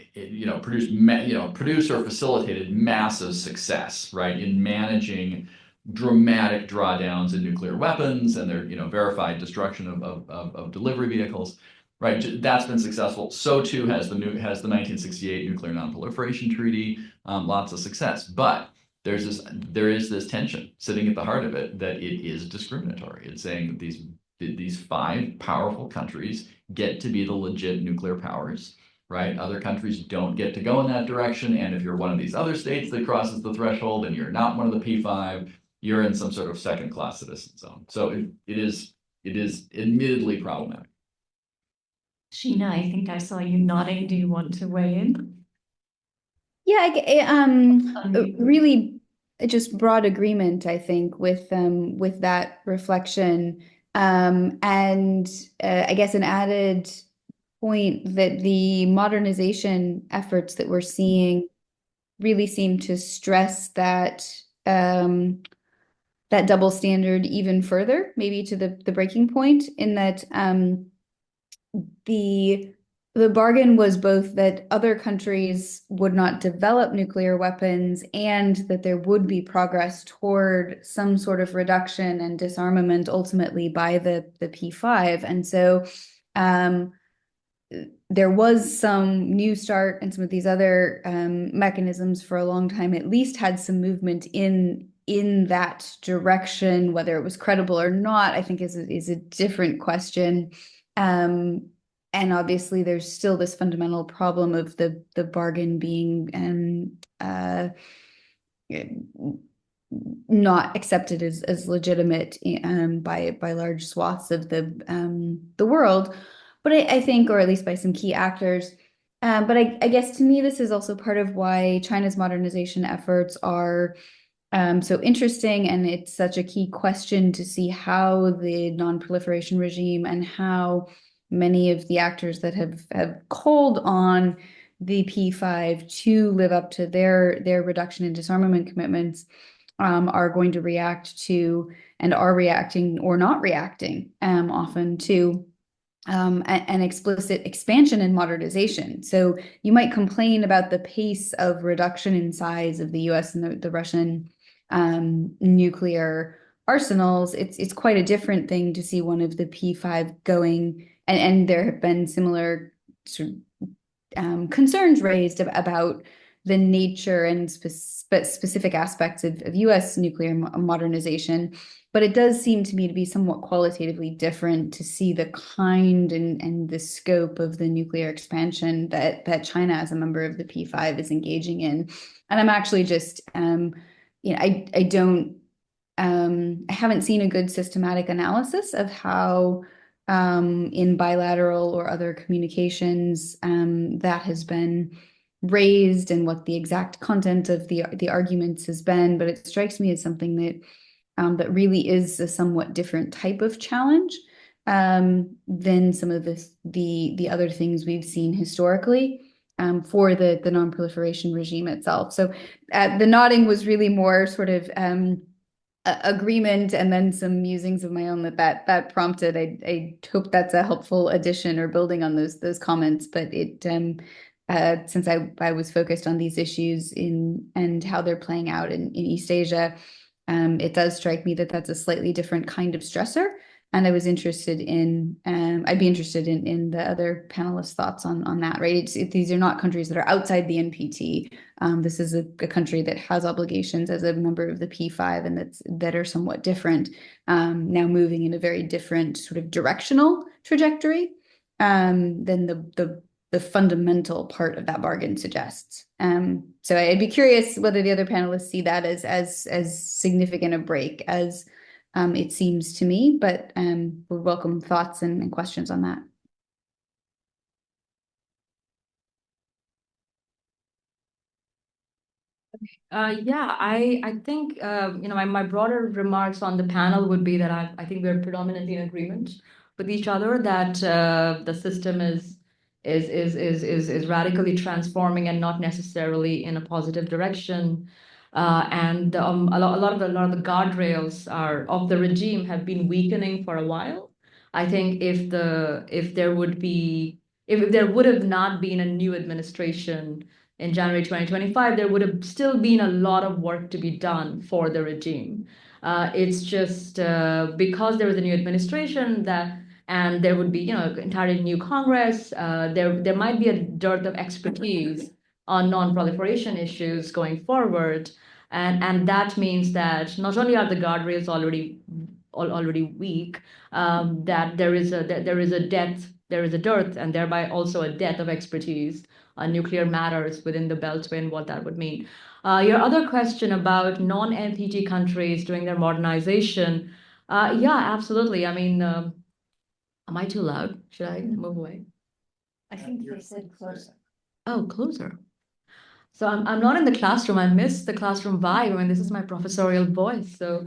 produced or facilitated massive success, right, in managing dramatic drawdowns in nuclear weapons and their, verified destruction of delivery vehicles. Right, that's been successful. So too has the 1968 Nuclear Non-Proliferation Treaty. Lots of success, but there is this tension sitting at the heart of it that it is discriminatory. It's saying that these five powerful countries get to be the legit nuclear powers, right? Other countries don't get to go in that direction, and if you're one of these other states that crosses the threshold and you're not one of the P5, you're in some sort of second-class citizen zone. So it is admittedly problematic. Sheena, I think I saw you nodding. Do you want to weigh in? Yeah, really just broad agreement, I think, with that reflection. And I guess an added point that the modernization efforts that we're seeing really seem to stress that that double standard even further, maybe to the breaking point, in that the bargain was both that other countries would not develop nuclear weapons and that there would be progress toward some sort of reduction and disarmament ultimately by the P5. And so there was some New START and some of these other mechanisms for a long time at least had some movement in that direction. Whether it was credible or not, I think is a different question. And obviously, there's still this fundamental problem of the bargain being not accepted as legitimate by large swaths of the world. But I think, or at least by some key actors. But I guess to me, this is also part of why China's modernization efforts are so interesting, and it's such a key question to see how the non-proliferation regime and how many of the actors that have called on the P5 to live up to their reduction and disarmament commitments are going to react to, and are reacting or not reacting often to an explicit expansion and modernization. So you might complain about the pace of reduction in size of the US and the Russian nuclear arsenals. It's quite a different thing to see one of the P5 going, and there have been similar sort of concerns raised about the nature and specific aspects of U.S. nuclear modernization. But it does seem to me to be somewhat qualitatively different to see the kind and the scope of the nuclear expansion that China, as a member of the P5, is engaging in. And I'm actually just, I haven't seen a good systematic analysis of how in bilateral or other communications that has been raised and what the exact content of the arguments has been. But it strikes me as something that really is a somewhat different type of challenge than some of the other things we've seen historically for the non-proliferation regime itself. So the nodding was really more sort of agreement and then some musings of my own that prompted. I hope that's a helpful addition or building on those comments. But it since I was focused on these issues and how they're playing out in East Asia, it does strike me that that's a slightly different kind of stressor. And I was interested in, I'd be interested in the other panelists' thoughts on that, right? These are not countries that are outside the NPT. This is a country that has obligations as a member of the P5 and that are somewhat different, now moving in a very different sort of directional trajectory than the fundamental part of that bargain suggests. So I'd be curious whether the other panelists see that as significant a break as it seems to me, but would welcome thoughts and questions on that. Yeah, I think my broader remarks on the panel would be that I think we're predominantly in agreement with each other that the system is radically transforming and not necessarily in a positive direction. And a lot of the guardrails of the regime have been weakening for a while. I think if there would have not been a new administration in January 2025, there would have still been a lot of work to be done for the regime. It's just because there was a new administration and there would be entirely new Congress, there might be a dearth of expertise on non-proliferation issues going forward. And that means that not only are the guardrails already weak, that there is a dearth, and thereby also a dearth of expertise on nuclear matters within the Beltway and what that would mean. Your other question about non-NPT countries doing their modernization, yeah, absolutely. I mean, am I too loud? Should I move away? I think they said closer. Oh, closer. So I'm not in the classroom. I miss the classroom vibe. I mean, this is my professorial voice. So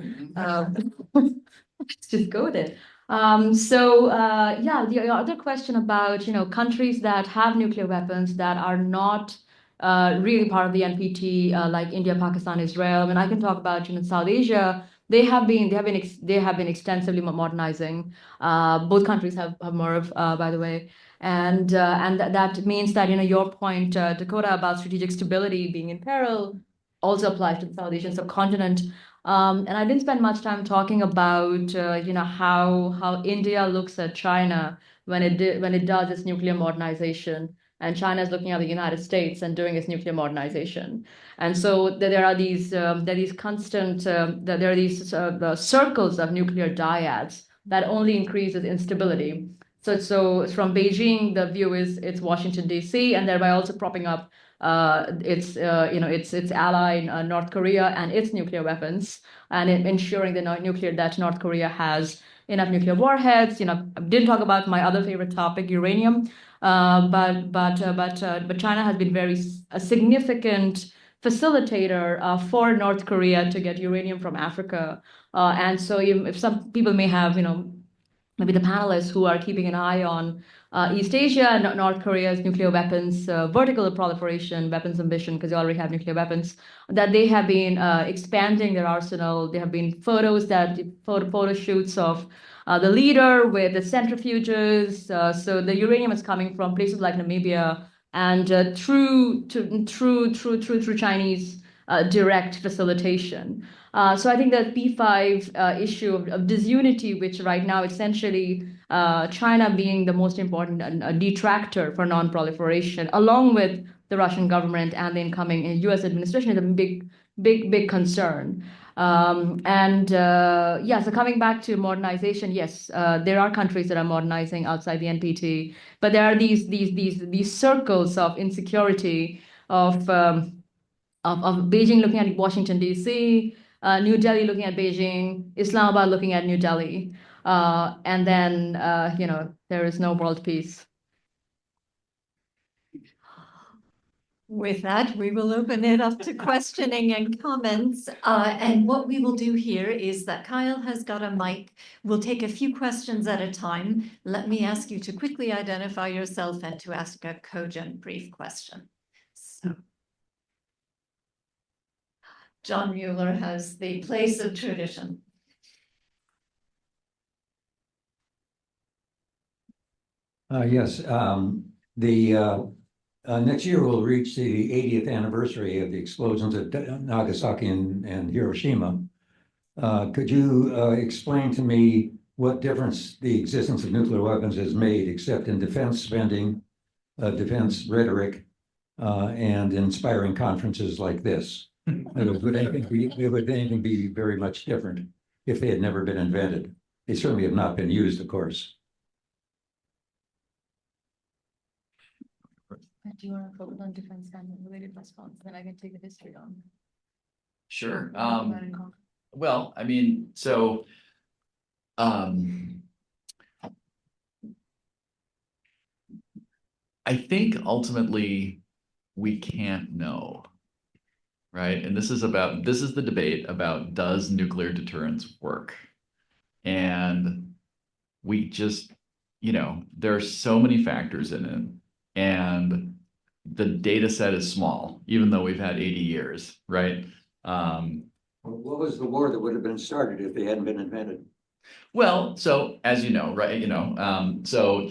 let's just go with it. Yeah, the other question about countries that have nuclear weapons that are not really part of the NPT, like India, Pakistan, Israel. I mean, I can talk about South Asia. They have been extensively modernizing. Both countries have MIRV, by the way. And that means that your point, Dakota, about strategic stability being in peril also applies to the South Asian subcontinent. And I didn't spend much time talking about how India looks at China when it does its nuclear modernization, and China is looking at the United States and doing its nuclear modernization. And so there are these constant the circles of nuclear dyads that only increases instability. So from Beijing, the view is it's Washington, D.C., and thereby also propping up its ally North Korea and its nuclear weapons, and ensuring that North Korea has enough nuclear warheads. I didn't talk about my other favorite topic, uranium, but China has been a significant facilitator for North Korea to get uranium from Africa. And so if some people may have maybe the panelists who are keeping an eye on East Asia and North Korea's nuclear weapons, vertical proliferation, weapons ambition, because they already have nuclear weapons, that they have been expanding their arsenal. There have been photo shoots of the leader with the centrifuges. So the uranium is coming from places like Namibia and through Chinese direct facilitation. So I think that P5 issue of disunity, which right now essentially China being the most important detractor for non-proliferation, along with the Russian government and the incoming US administration is a big concern. So coming back to modernization, yes, there are countries that are modernizing outside the NPT, but there are these circles of insecurity of Beijing looking at Washington, D.C., New Delhi looking at Beijing, Islamabad looking at New Delhi. And then, there is no world peace. With that, we will open it up to questioning and comments. And what we will do here is that Kyle has got a mic. We'll take a few questions at a time. Let me ask you to quickly identify yourself and to ask a cogent brief question. So, John Mueller has the place of tradition. Yes, next year we'll reach the 80th anniversary of the explosions at Nagasaki and Hiroshima. Could you explain to me what difference the existence of nuclear weapons has made, except in defense spending, defense rhetoric, and inspiring conferences like this? Would anything be very much different if they had never been invented? They certainly have not been used, of course. Do you want to focus on defense and related response? Then I can take the history on. Sure. Well, I mean, so I think ultimately we can't know, right? And this is the debate about, does nuclear deterrence work? And we just, there are so many factors in it, and the data set is small, even though we've had 80 years, right? What was the war that would have been started if they hadn't been invented? Well, so as you know, right, so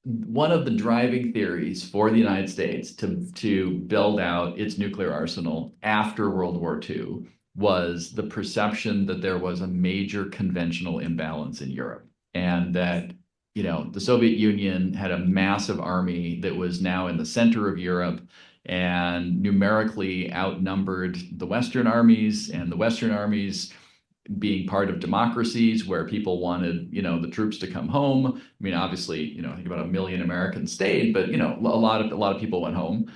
one of the driving theories for the United States to build out its nuclear arsenal after World War II was the perception that there was a major conventional imbalance in Europe, and that the Soviet Union had a massive army that was now in the center of Europe and numerically outnumbered the Western armies, and the Western armies being part of democracies where people wanted, the troops to come home. I mean, obviously, I think about 1 million Americans stayed, but, a lot of people went home.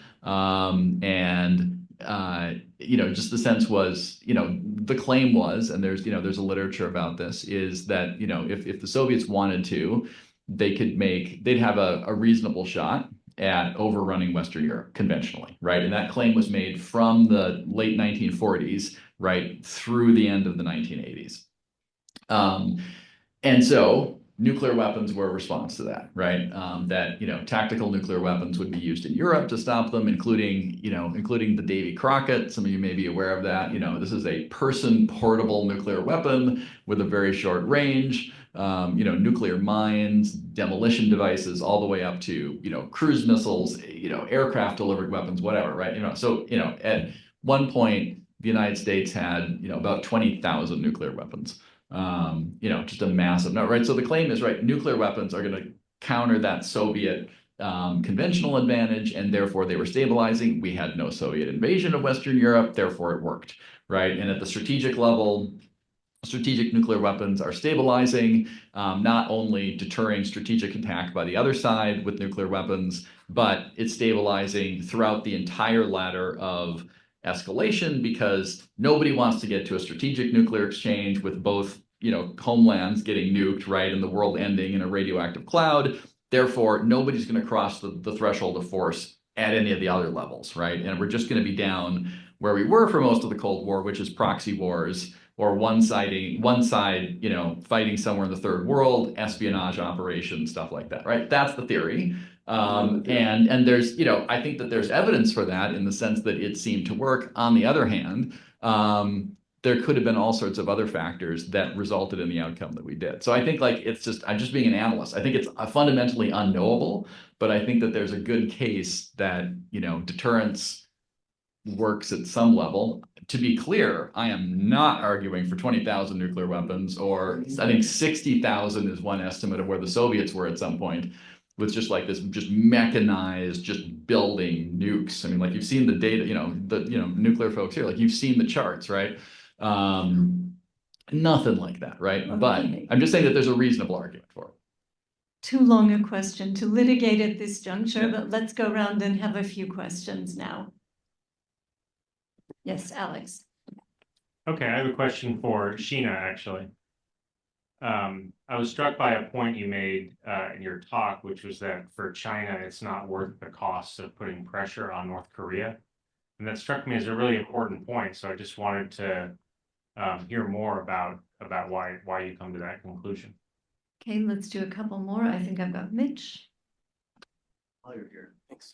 Just the sense was, the claim was, and there's a literature about this, is that, if the Soviets wanted to, they'd have a reasonable shot at overrunning Western Europe conventionally, right? And that claim was made from the late 1940s, right, through the end of the 1980s. And so nuclear weapons were a response to that, right? That, tactical nuclear weapons would be used in Europe to stop them, including the Davy Crockett. Some of you may be aware of that. This is a person portable nuclear weapon with a very short range. Nuclear mines, demolition devices, all the way up to, cruise missiles, aircraft delivered weapons, whatever, right? At one point, the United States had, about 20,000 nuclear weapons. Just a massive number, right? So the claim is, right, nuclear weapons are going to counter that Soviet conventional advantage, and therefore they were stabilizing. We had no Soviet invasion of Western Europe, therefore it worked, right? And at the strategic level, strategic nuclear weapons are stabilizing, not only deterring strategic attack by the other side with nuclear weapons, but it's stabilizing throughout the entire ladder of escalation, because nobody wants to get to a strategic nuclear exchange with both, homelands getting nuked, right, and the world ending in a radioactive cloud. Therefore, nobody's going to cross the threshold of force at any of the other levels, right? And we're just going to be down where we were for most of the Cold War, which is proxy wars, or one side, fighting somewhere in the third world, espionage operations, stuff like that, right? That's the theory. And there's, I think that there's evidence for that in the sense that it seemed to work. On the other hand, there could have been all sorts of other factors that resulted in the outcome that we did. So I think, I'm just being an analyst. I think it's fundamentally unknowable, but I think that there's a good case that, deterrence works at some level. To be clear, I am not arguing for 20,000 nuclear weapons, or I think 60,000 is one estimate of where the Soviets were at some point. with just like this, just mechanized, just building nukes. I mean, like you've seen the data, nuclear folks here, like you've seen the charts, right? Nothing like that, right? But Okay. I'm just saying that there's a reasonable argument for it. Too long a question to litigate at this juncture, Yeah. but let's go around and have a few questions now. Yes, Alex. Okay, I have a question for Sheena, actually. I was struck by a point you made in your talk, which was that for China, it's not worth the cost of putting pressure on North Korea. And that struck me as a really important point. So I just wanted to hear more about why you come to that conclusion. Okay, let's do a couple more. I think I've got Mitch. While you're here, thanks.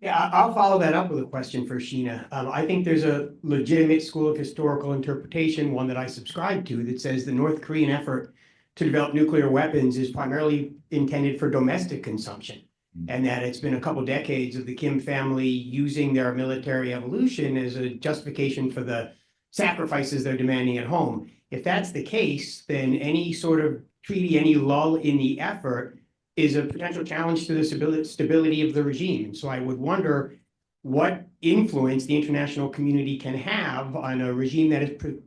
Yeah, I'll follow that up with a question for Sheena. I think there's a legitimate school of historical interpretation, one that I subscribe to, that says the North Korean effort to develop nuclear weapons is primarily intended for domestic consumption. And that it's been a couple decades of the Kim family using their military evolution as a justification for the sacrifices they're demanding at home. If that's the case, then any sort of treaty, any lull in the effort is a potential challenge to the stability of the regime. And so I would wonder what influence the international community can have on a regime that is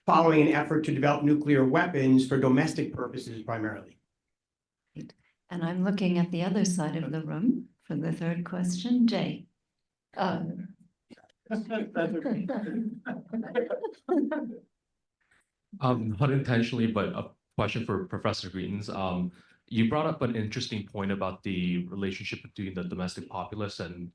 following an effort to develop nuclear weapons for domestic purposes primarily. And I'm looking at the other side of the room for the third question. Jay. Not intentionally, but a question for Professor Greitens. You brought up an interesting point about the relationship between the domestic populace and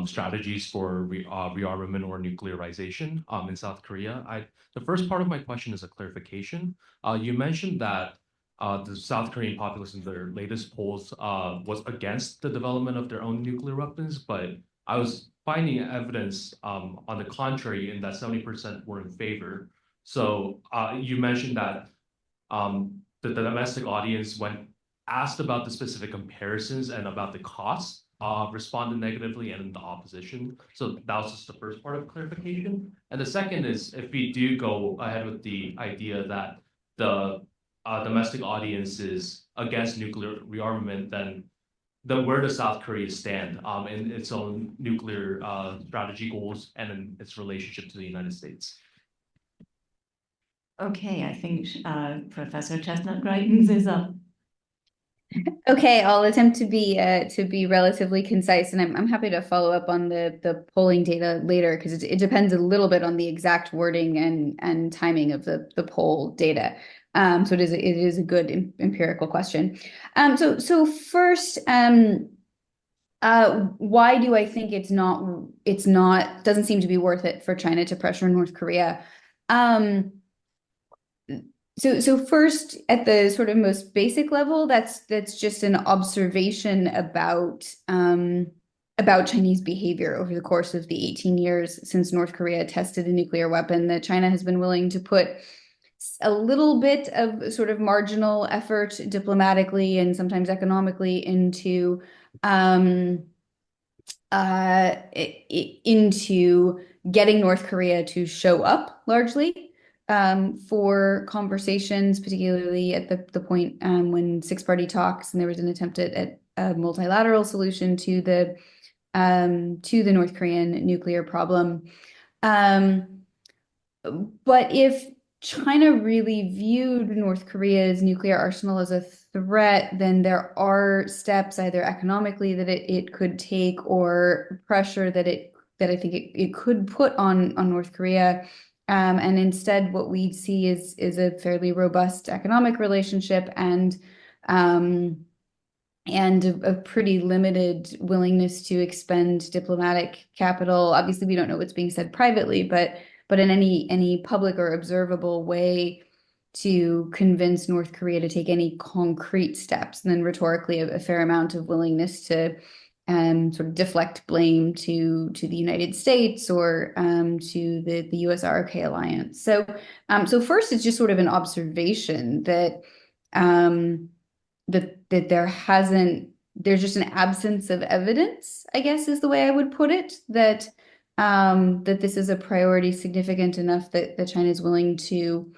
strategies for rearmament or nuclearization in South Korea. The first part of my question is a clarification. You mentioned that the South Korean populace in their latest polls was against the development of their own nuclear weapons, but I was finding evidence on the contrary in that 70% were in favor. So you mentioned that the domestic audience, when asked about the specific comparisons and about the costs, responded negatively and in the opposition. So that was just the first part of clarification. And the second is, if we do go ahead with the idea that the domestic audience is against nuclear rearmament, then where does South Korea stand in its own nuclear strategy goals and in its relationship to the United States? Okay, I think Professor Chestnut Greitens is up. Okay, I'll attempt to be relatively concise, and I'm happy to follow up on the polling data later because it depends a little bit on the exact wording and timing of the poll data. So it is a good empirical question. So first, why do I think it's not doesn't seem to be worth it for China to pressure North Korea? So first, at the sort of most basic level, that's just an observation about Chinese behavior over the course of the 18 years since North Korea tested a nuclear weapon, that China has been willing to put a little bit of sort of marginal effort diplomatically and sometimes economically into getting North Korea to show up largely for conversations, particularly at the point when six-party talks, and there was an attempt at a multilateral solution to the North Korean nuclear problem. But if China really viewed North Korea's nuclear arsenal as a threat, then there are steps either economically that it could take or pressure that I think it could put on North Korea. And instead, what we see is a fairly robust economic relationship and a pretty limited willingness to expend diplomatic capital. Obviously, we don't know what's being said privately, but in any public or observable way to convince North Korea to take any concrete steps, and then rhetorically a fair amount of willingness to sort of deflect blame to the United States or to the US-ROK alliance. So first, it's just sort of an observation that there's just an absence of evidence, I guess is the way I would put it, that this is a priority significant enough that China is willing to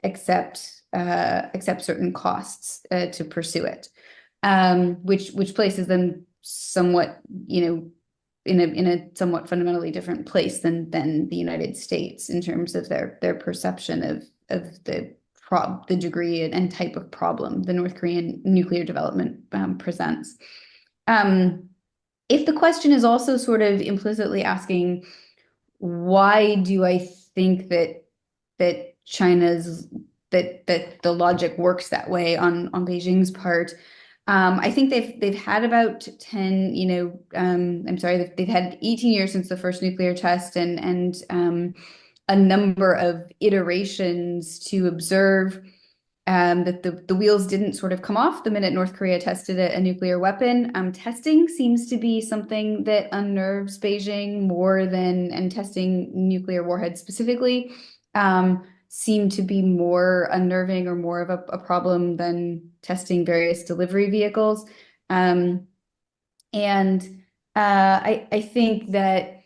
accept certain costs to pursue it. which places them somewhat, in a somewhat fundamentally different place than the United States in terms of their perception of the degree and type of problem the North Korean nuclear development presents. If the question is also sort of implicitly asking, why do I think that China's that the logic works that way on Beijing's part? I think they've had about 10, they've had 18 years since the first nuclear test and a number of iterations to observe that the wheels didn't sort of come off the minute North Korea tested a nuclear weapon. Testing seems to be something that unnerves Beijing more than, and testing nuclear warheads specifically, seem to be more unnerving or more of a problem than testing various delivery vehicles. I think that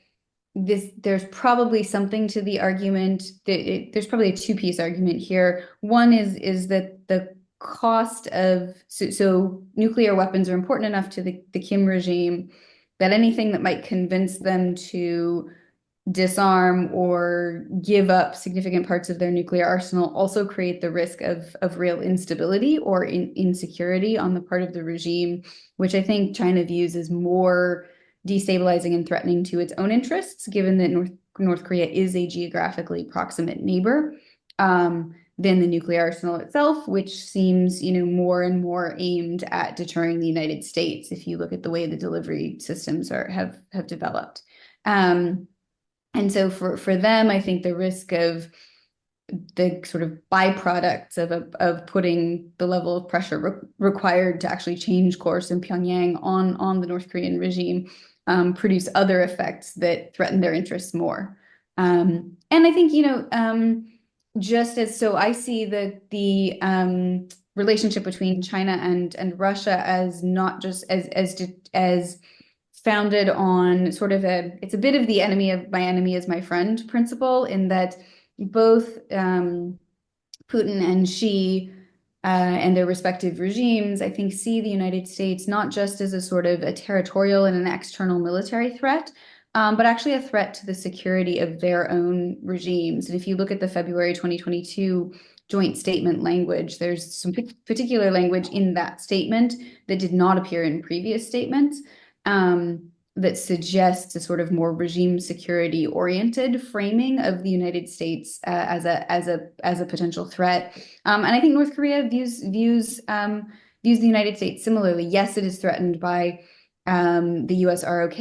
there's probably something to the argument that there's probably a two-piece argument here. One is that the cost of so nuclear weapons are important enough to the Kim regime that anything that might convince them to disarm or give up significant parts of their nuclear arsenal also create the risk of real instability or insecurity on the part of the regime, which I think China views as more destabilizing and threatening to its own interests, given that North Korea is a geographically proximate neighbor, than the nuclear arsenal itself, which seems, more and more aimed at deterring the United States, if you look at the way the delivery systems have developed. And so for them, I think the risk of the sort of byproducts of putting the level of pressure required to actually change course in Pyongyang on the North Korean regime produce other effects that threaten their interests more. And I think, just as so I see the relationship between China and Russia as not just as founded on sort of it's a bit of the enemy of my enemy is my friend principle, in that both Putin and Xi and their respective regimes, I think, see the United States not just as a sort of a territorial and an external military threat, but actually a threat to the security of their own regimes. And if you look at the February 2022 joint statement language, there's some particular language in that statement that did not appear in previous statements, that suggests a sort of more regime security oriented framing of the United States as a potential threat. And I think North Korea views the United States similarly. Yes, it is threatened by the US-ROK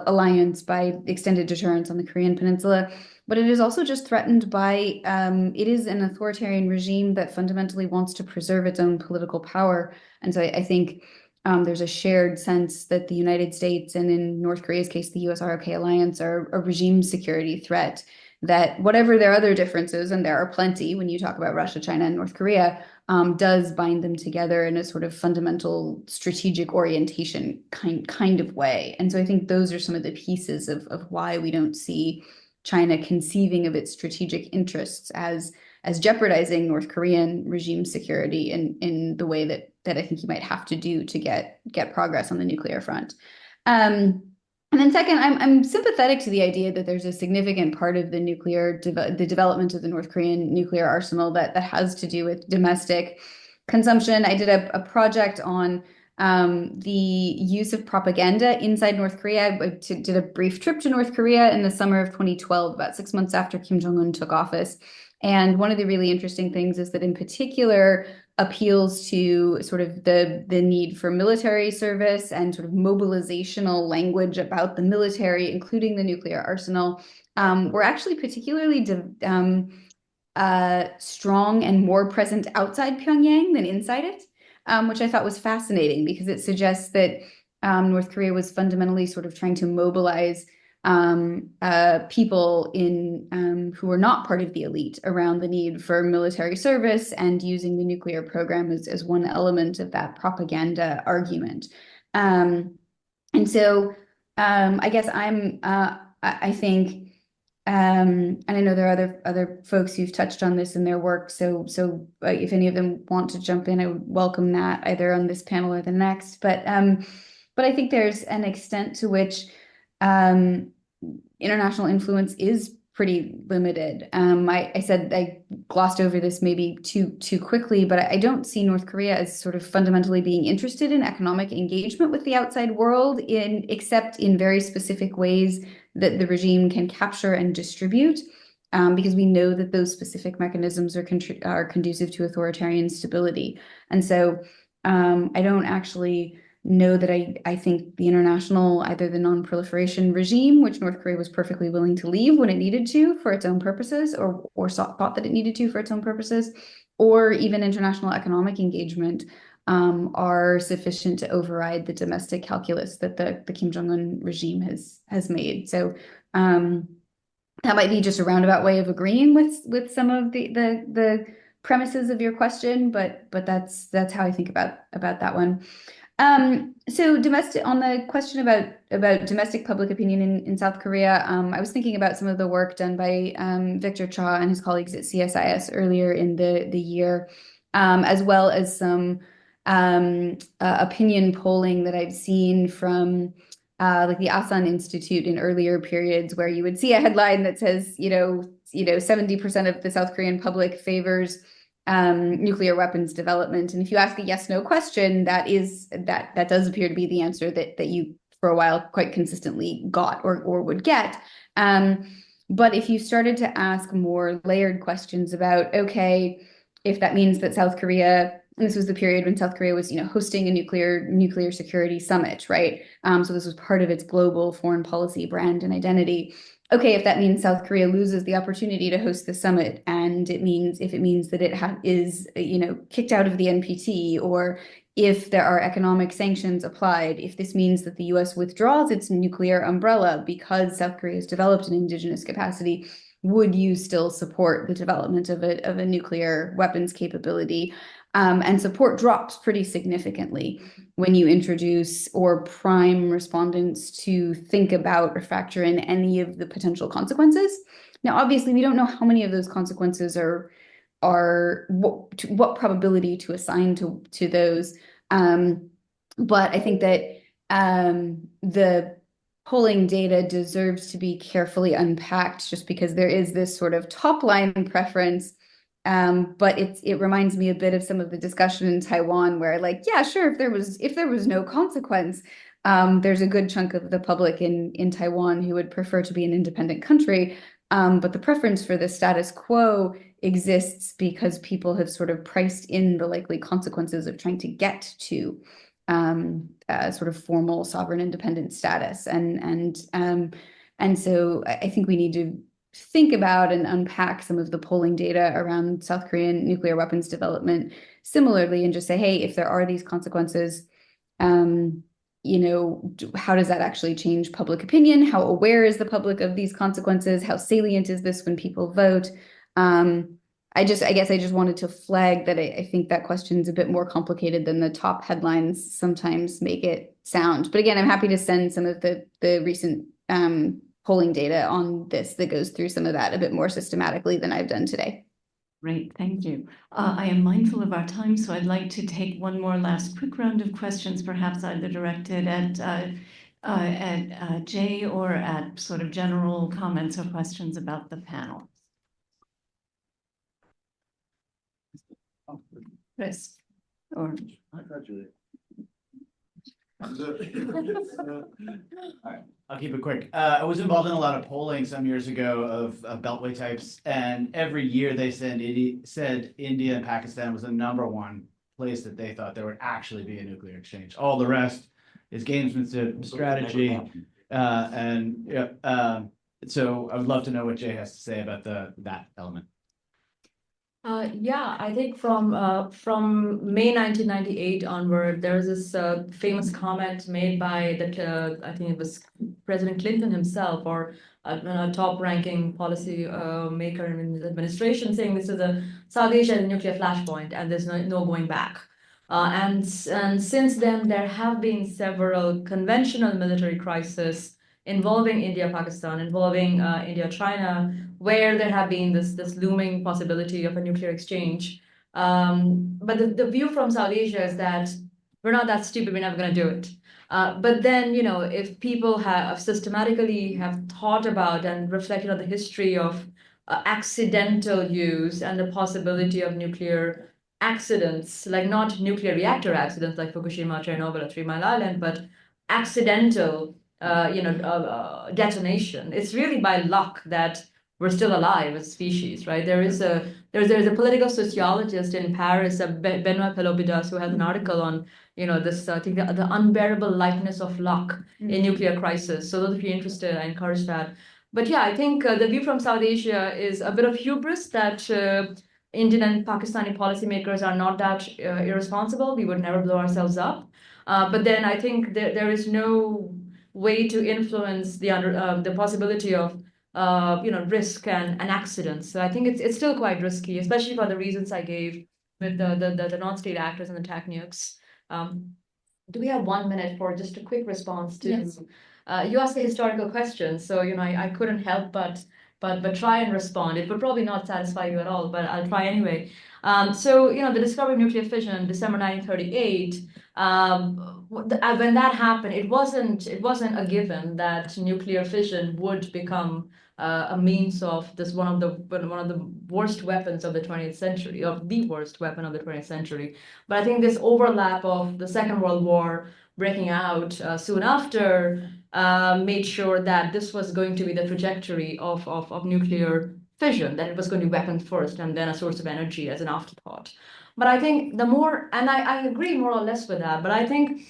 alliance, by extended deterrence on the Korean Peninsula, but it is also just threatened by it is an authoritarian regime that fundamentally wants to preserve its own political power. And so I think there's a shared sense that the United States, and in North Korea's case, the US-ROK alliance, are a regime security threat that, whatever their other differences, and there are plenty when you talk about Russia, China, and North Korea, does bind them together in a sort of fundamental strategic orientation kind of way. And so I think those are some of the pieces of why we don't see China conceiving of its strategic interests as jeopardizing North Korean regime security in the way that I think you might have to do to get progress on the nuclear front. And then second, I'm sympathetic to the idea that there's a significant part of the the development of the North Korean nuclear arsenal that has to do with domestic consumption. I did a project on the use of propaganda inside North Korea. I did a brief trip to North Korea in the summer of 2012, about 6 months after Kim Jong-un took office. And one of the really interesting things is that, in particular, appeals to sort of the need for military service and sort of mobilizational language about the military, including the nuclear arsenal, were actually particularly strong and more present outside Pyongyang than inside it, which I thought was fascinating, because it suggests that North Korea was fundamentally sort of trying to mobilize people who are not part of the elite around the need for military service, and using the nuclear program as one element of that propaganda argument. And so I guess I think and I know there are other folks who've touched on this in their work. So if any of them want to jump in, I would welcome that either on this panel or the next. But I think there's an extent to which international influence is pretty limited. I said I glossed over this maybe too quickly, but I don't see North Korea as sort of fundamentally being interested in economic engagement with the outside world except in very specific ways that the regime can capture and distribute, because we know that those specific mechanisms are conducive to authoritarian stability. And so I don't actually know that I think the international, either the non-proliferation regime, which North Korea was perfectly willing to leave when it needed to for its own purposes, or thought that it needed to for its own purposes, or even international economic engagement, are sufficient to override the domestic calculus that the Kim Jong-un regime has made. So that might be just a roundabout way of agreeing with some of the premises of your question, but that's how I think about that one. So on the question about domestic public opinion in South Korea, I was thinking about some of the work done by Victor Cha and his colleagues at CSIS earlier in the year, as well as some opinion polling that I've seen from like the Asan Institute in earlier periods, where you would see a headline that says, 70% of the South Korean public favors nuclear weapons development. And if you ask a yes/no question, that does appear to be the answer that you for a while quite consistently got or would get. But if you started to ask more layered questions about, okay, if that means that South Korea, and this was the period when South Korea was, hosting a nuclear security summit, right? So this was part of its global foreign policy brand and identity. Okay, if that means South Korea loses the opportunity to host the summit, and if it means that it is kicked out of the NPT, or if there are economic sanctions applied, if this means that the US withdraws its nuclear umbrella because South Korea has developed an indigenous capacity, would you still support the development of a nuclear weapons capability? And support drops pretty significantly when you introduce or prime respondents to think about or factor in any of the potential consequences. Now, obviously, we don't know how many of those consequences are what probability to assign to those. But I think that the polling data deserves to be carefully unpacked, just because there is this sort of top line preference. But it reminds me a bit of some of the discussion in Taiwan, where yeah, sure, if there was no consequence, there's a good chunk of the public in Taiwan who would prefer to be an independent country. But the preference for the status quo exists because people have sort of priced in the likely consequences of trying to get to sort of formal sovereign independent status. And so I think we need to think about and unpack some of the polling data around South Korean nuclear weapons development similarly, and just say, hey, if there are these consequences, how does that actually change public opinion? How aware is the public of these consequences? How salient is this when people vote? I guess I just wanted to flag that I think that question's a bit more complicated than the top headlines sometimes make it sound. But again, I'm happy to send some of the recent polling data on this that goes through some of that a bit more systematically than I've done today. Great, thank you. I am mindful of our time, so I'd like to take one more last quick round of questions, perhaps either directed at Jay or at sort of general comments or questions about the panel. Chris, or I'll keep it quick. I was involved in a lot of polling some years ago of beltway types, and every year they said India and Pakistan was the #1 place that they thought there would actually be a nuclear exchange. All the rest is gamesmanship, strategy, so I would love to know what Jay has to say about that element. Yeah, I think from May 1998 onward, there was this famous comment made by I think it was President Clinton himself, or a top-ranking policy maker in his administration, saying this is a South Asia nuclear flashpoint, and there's no going back. And since then, there have been several conventional military crises involving India, Pakistan, involving India, China, where there have been this looming possibility of a nuclear exchange. But the view from South Asia is that we're not that stupid, we're never going to do it. But then, you know, if people have systematically have thought about and reflected on the history of accidental use and the possibility of nuclear accidents, like not nuclear reactor accidents like Fukushima, Chernobyl, or 3 Mile Island, but accidental, detonation. It's really by luck that we're still alive as a species, right? There's a political sociologist in Paris, Benoit Pelopidas, who has an article on, you know, this, I think the unbearable lightness of luck in nuclear crisis. So those of you interested, I encourage that. But yeah, I think the view from South Asia is a bit of hubris that Indian and Pakistani policymakers are not that irresponsible. We would never blow ourselves up. But then I think there is no way to influence the possibility of risk and accidents. So I think it's still quite risky, especially for the reasons I gave with the non-state actors and the tech nukes. Do we have 1 minute for just a quick response to? Yes. You asked a historical question, so you know I couldn't help but try and respond. It would probably not satisfy you at all, but I'll try anyway. So you know the discovery of nuclear fission, December 1938. When that happened, it wasn't a given that nuclear fission would become a means of this one of the worst weapons of the 20th century, of the worst weapon of the 20th century. But I think this overlap of the Second World War breaking out soon after made sure that this was going to be the trajectory of nuclear fission, that it was going to be weapon first and then a source of energy as an afterthought. But I think the more, and I agree more or less with that, but I think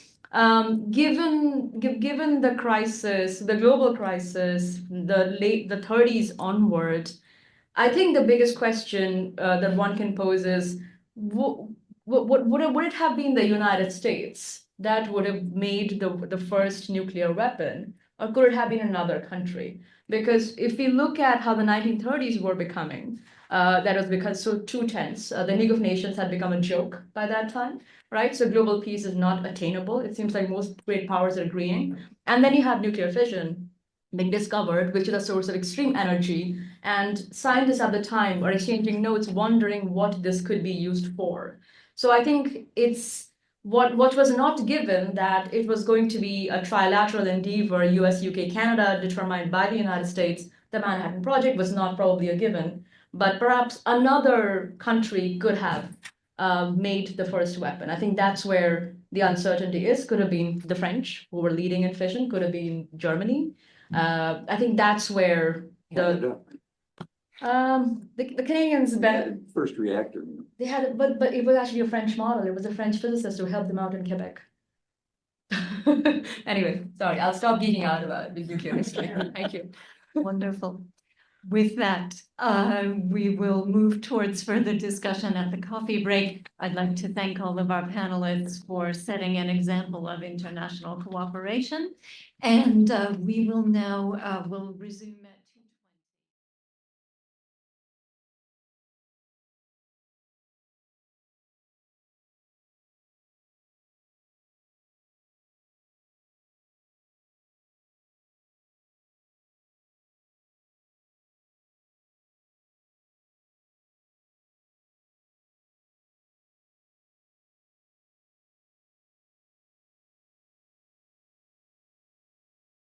given the crisis, the global crisis, the 30s onward, I think the biggest question that one can pose is, would it have been the United States that would have made the first nuclear weapon, or could it have been another country? Because if we look at how the 1930s were becoming, that was because so too tense. The League of Nations had become a joke by that time, right? So global peace is not attainable. It seems like most great powers are agreeing. And then you have nuclear fission being discovered, which is a source of extreme energy. And scientists at the time were exchanging notes, wondering what this could be used for. So I think it's what was not given, that it was going to be a trilateral endeavor, US, UK, Canada, determined by the United States. The Manhattan Project was not probably a given, but perhaps another country could have made the first weapon. I think that's where the uncertainty is. Could have been the French, who were leading in fission, could have been Germany. I think that's where the Canadians First reactor. they had it, but it was actually a French model. It was a French physicist who helped them out in Quebec. Anyway, sorry, I'll stop geeking out about the nuclear history. Thank you. Wonderful. With that, we will move towards further discussion at the coffee break. I'd like to thank all of our panelists for setting an example of international cooperation. And we will now will resume.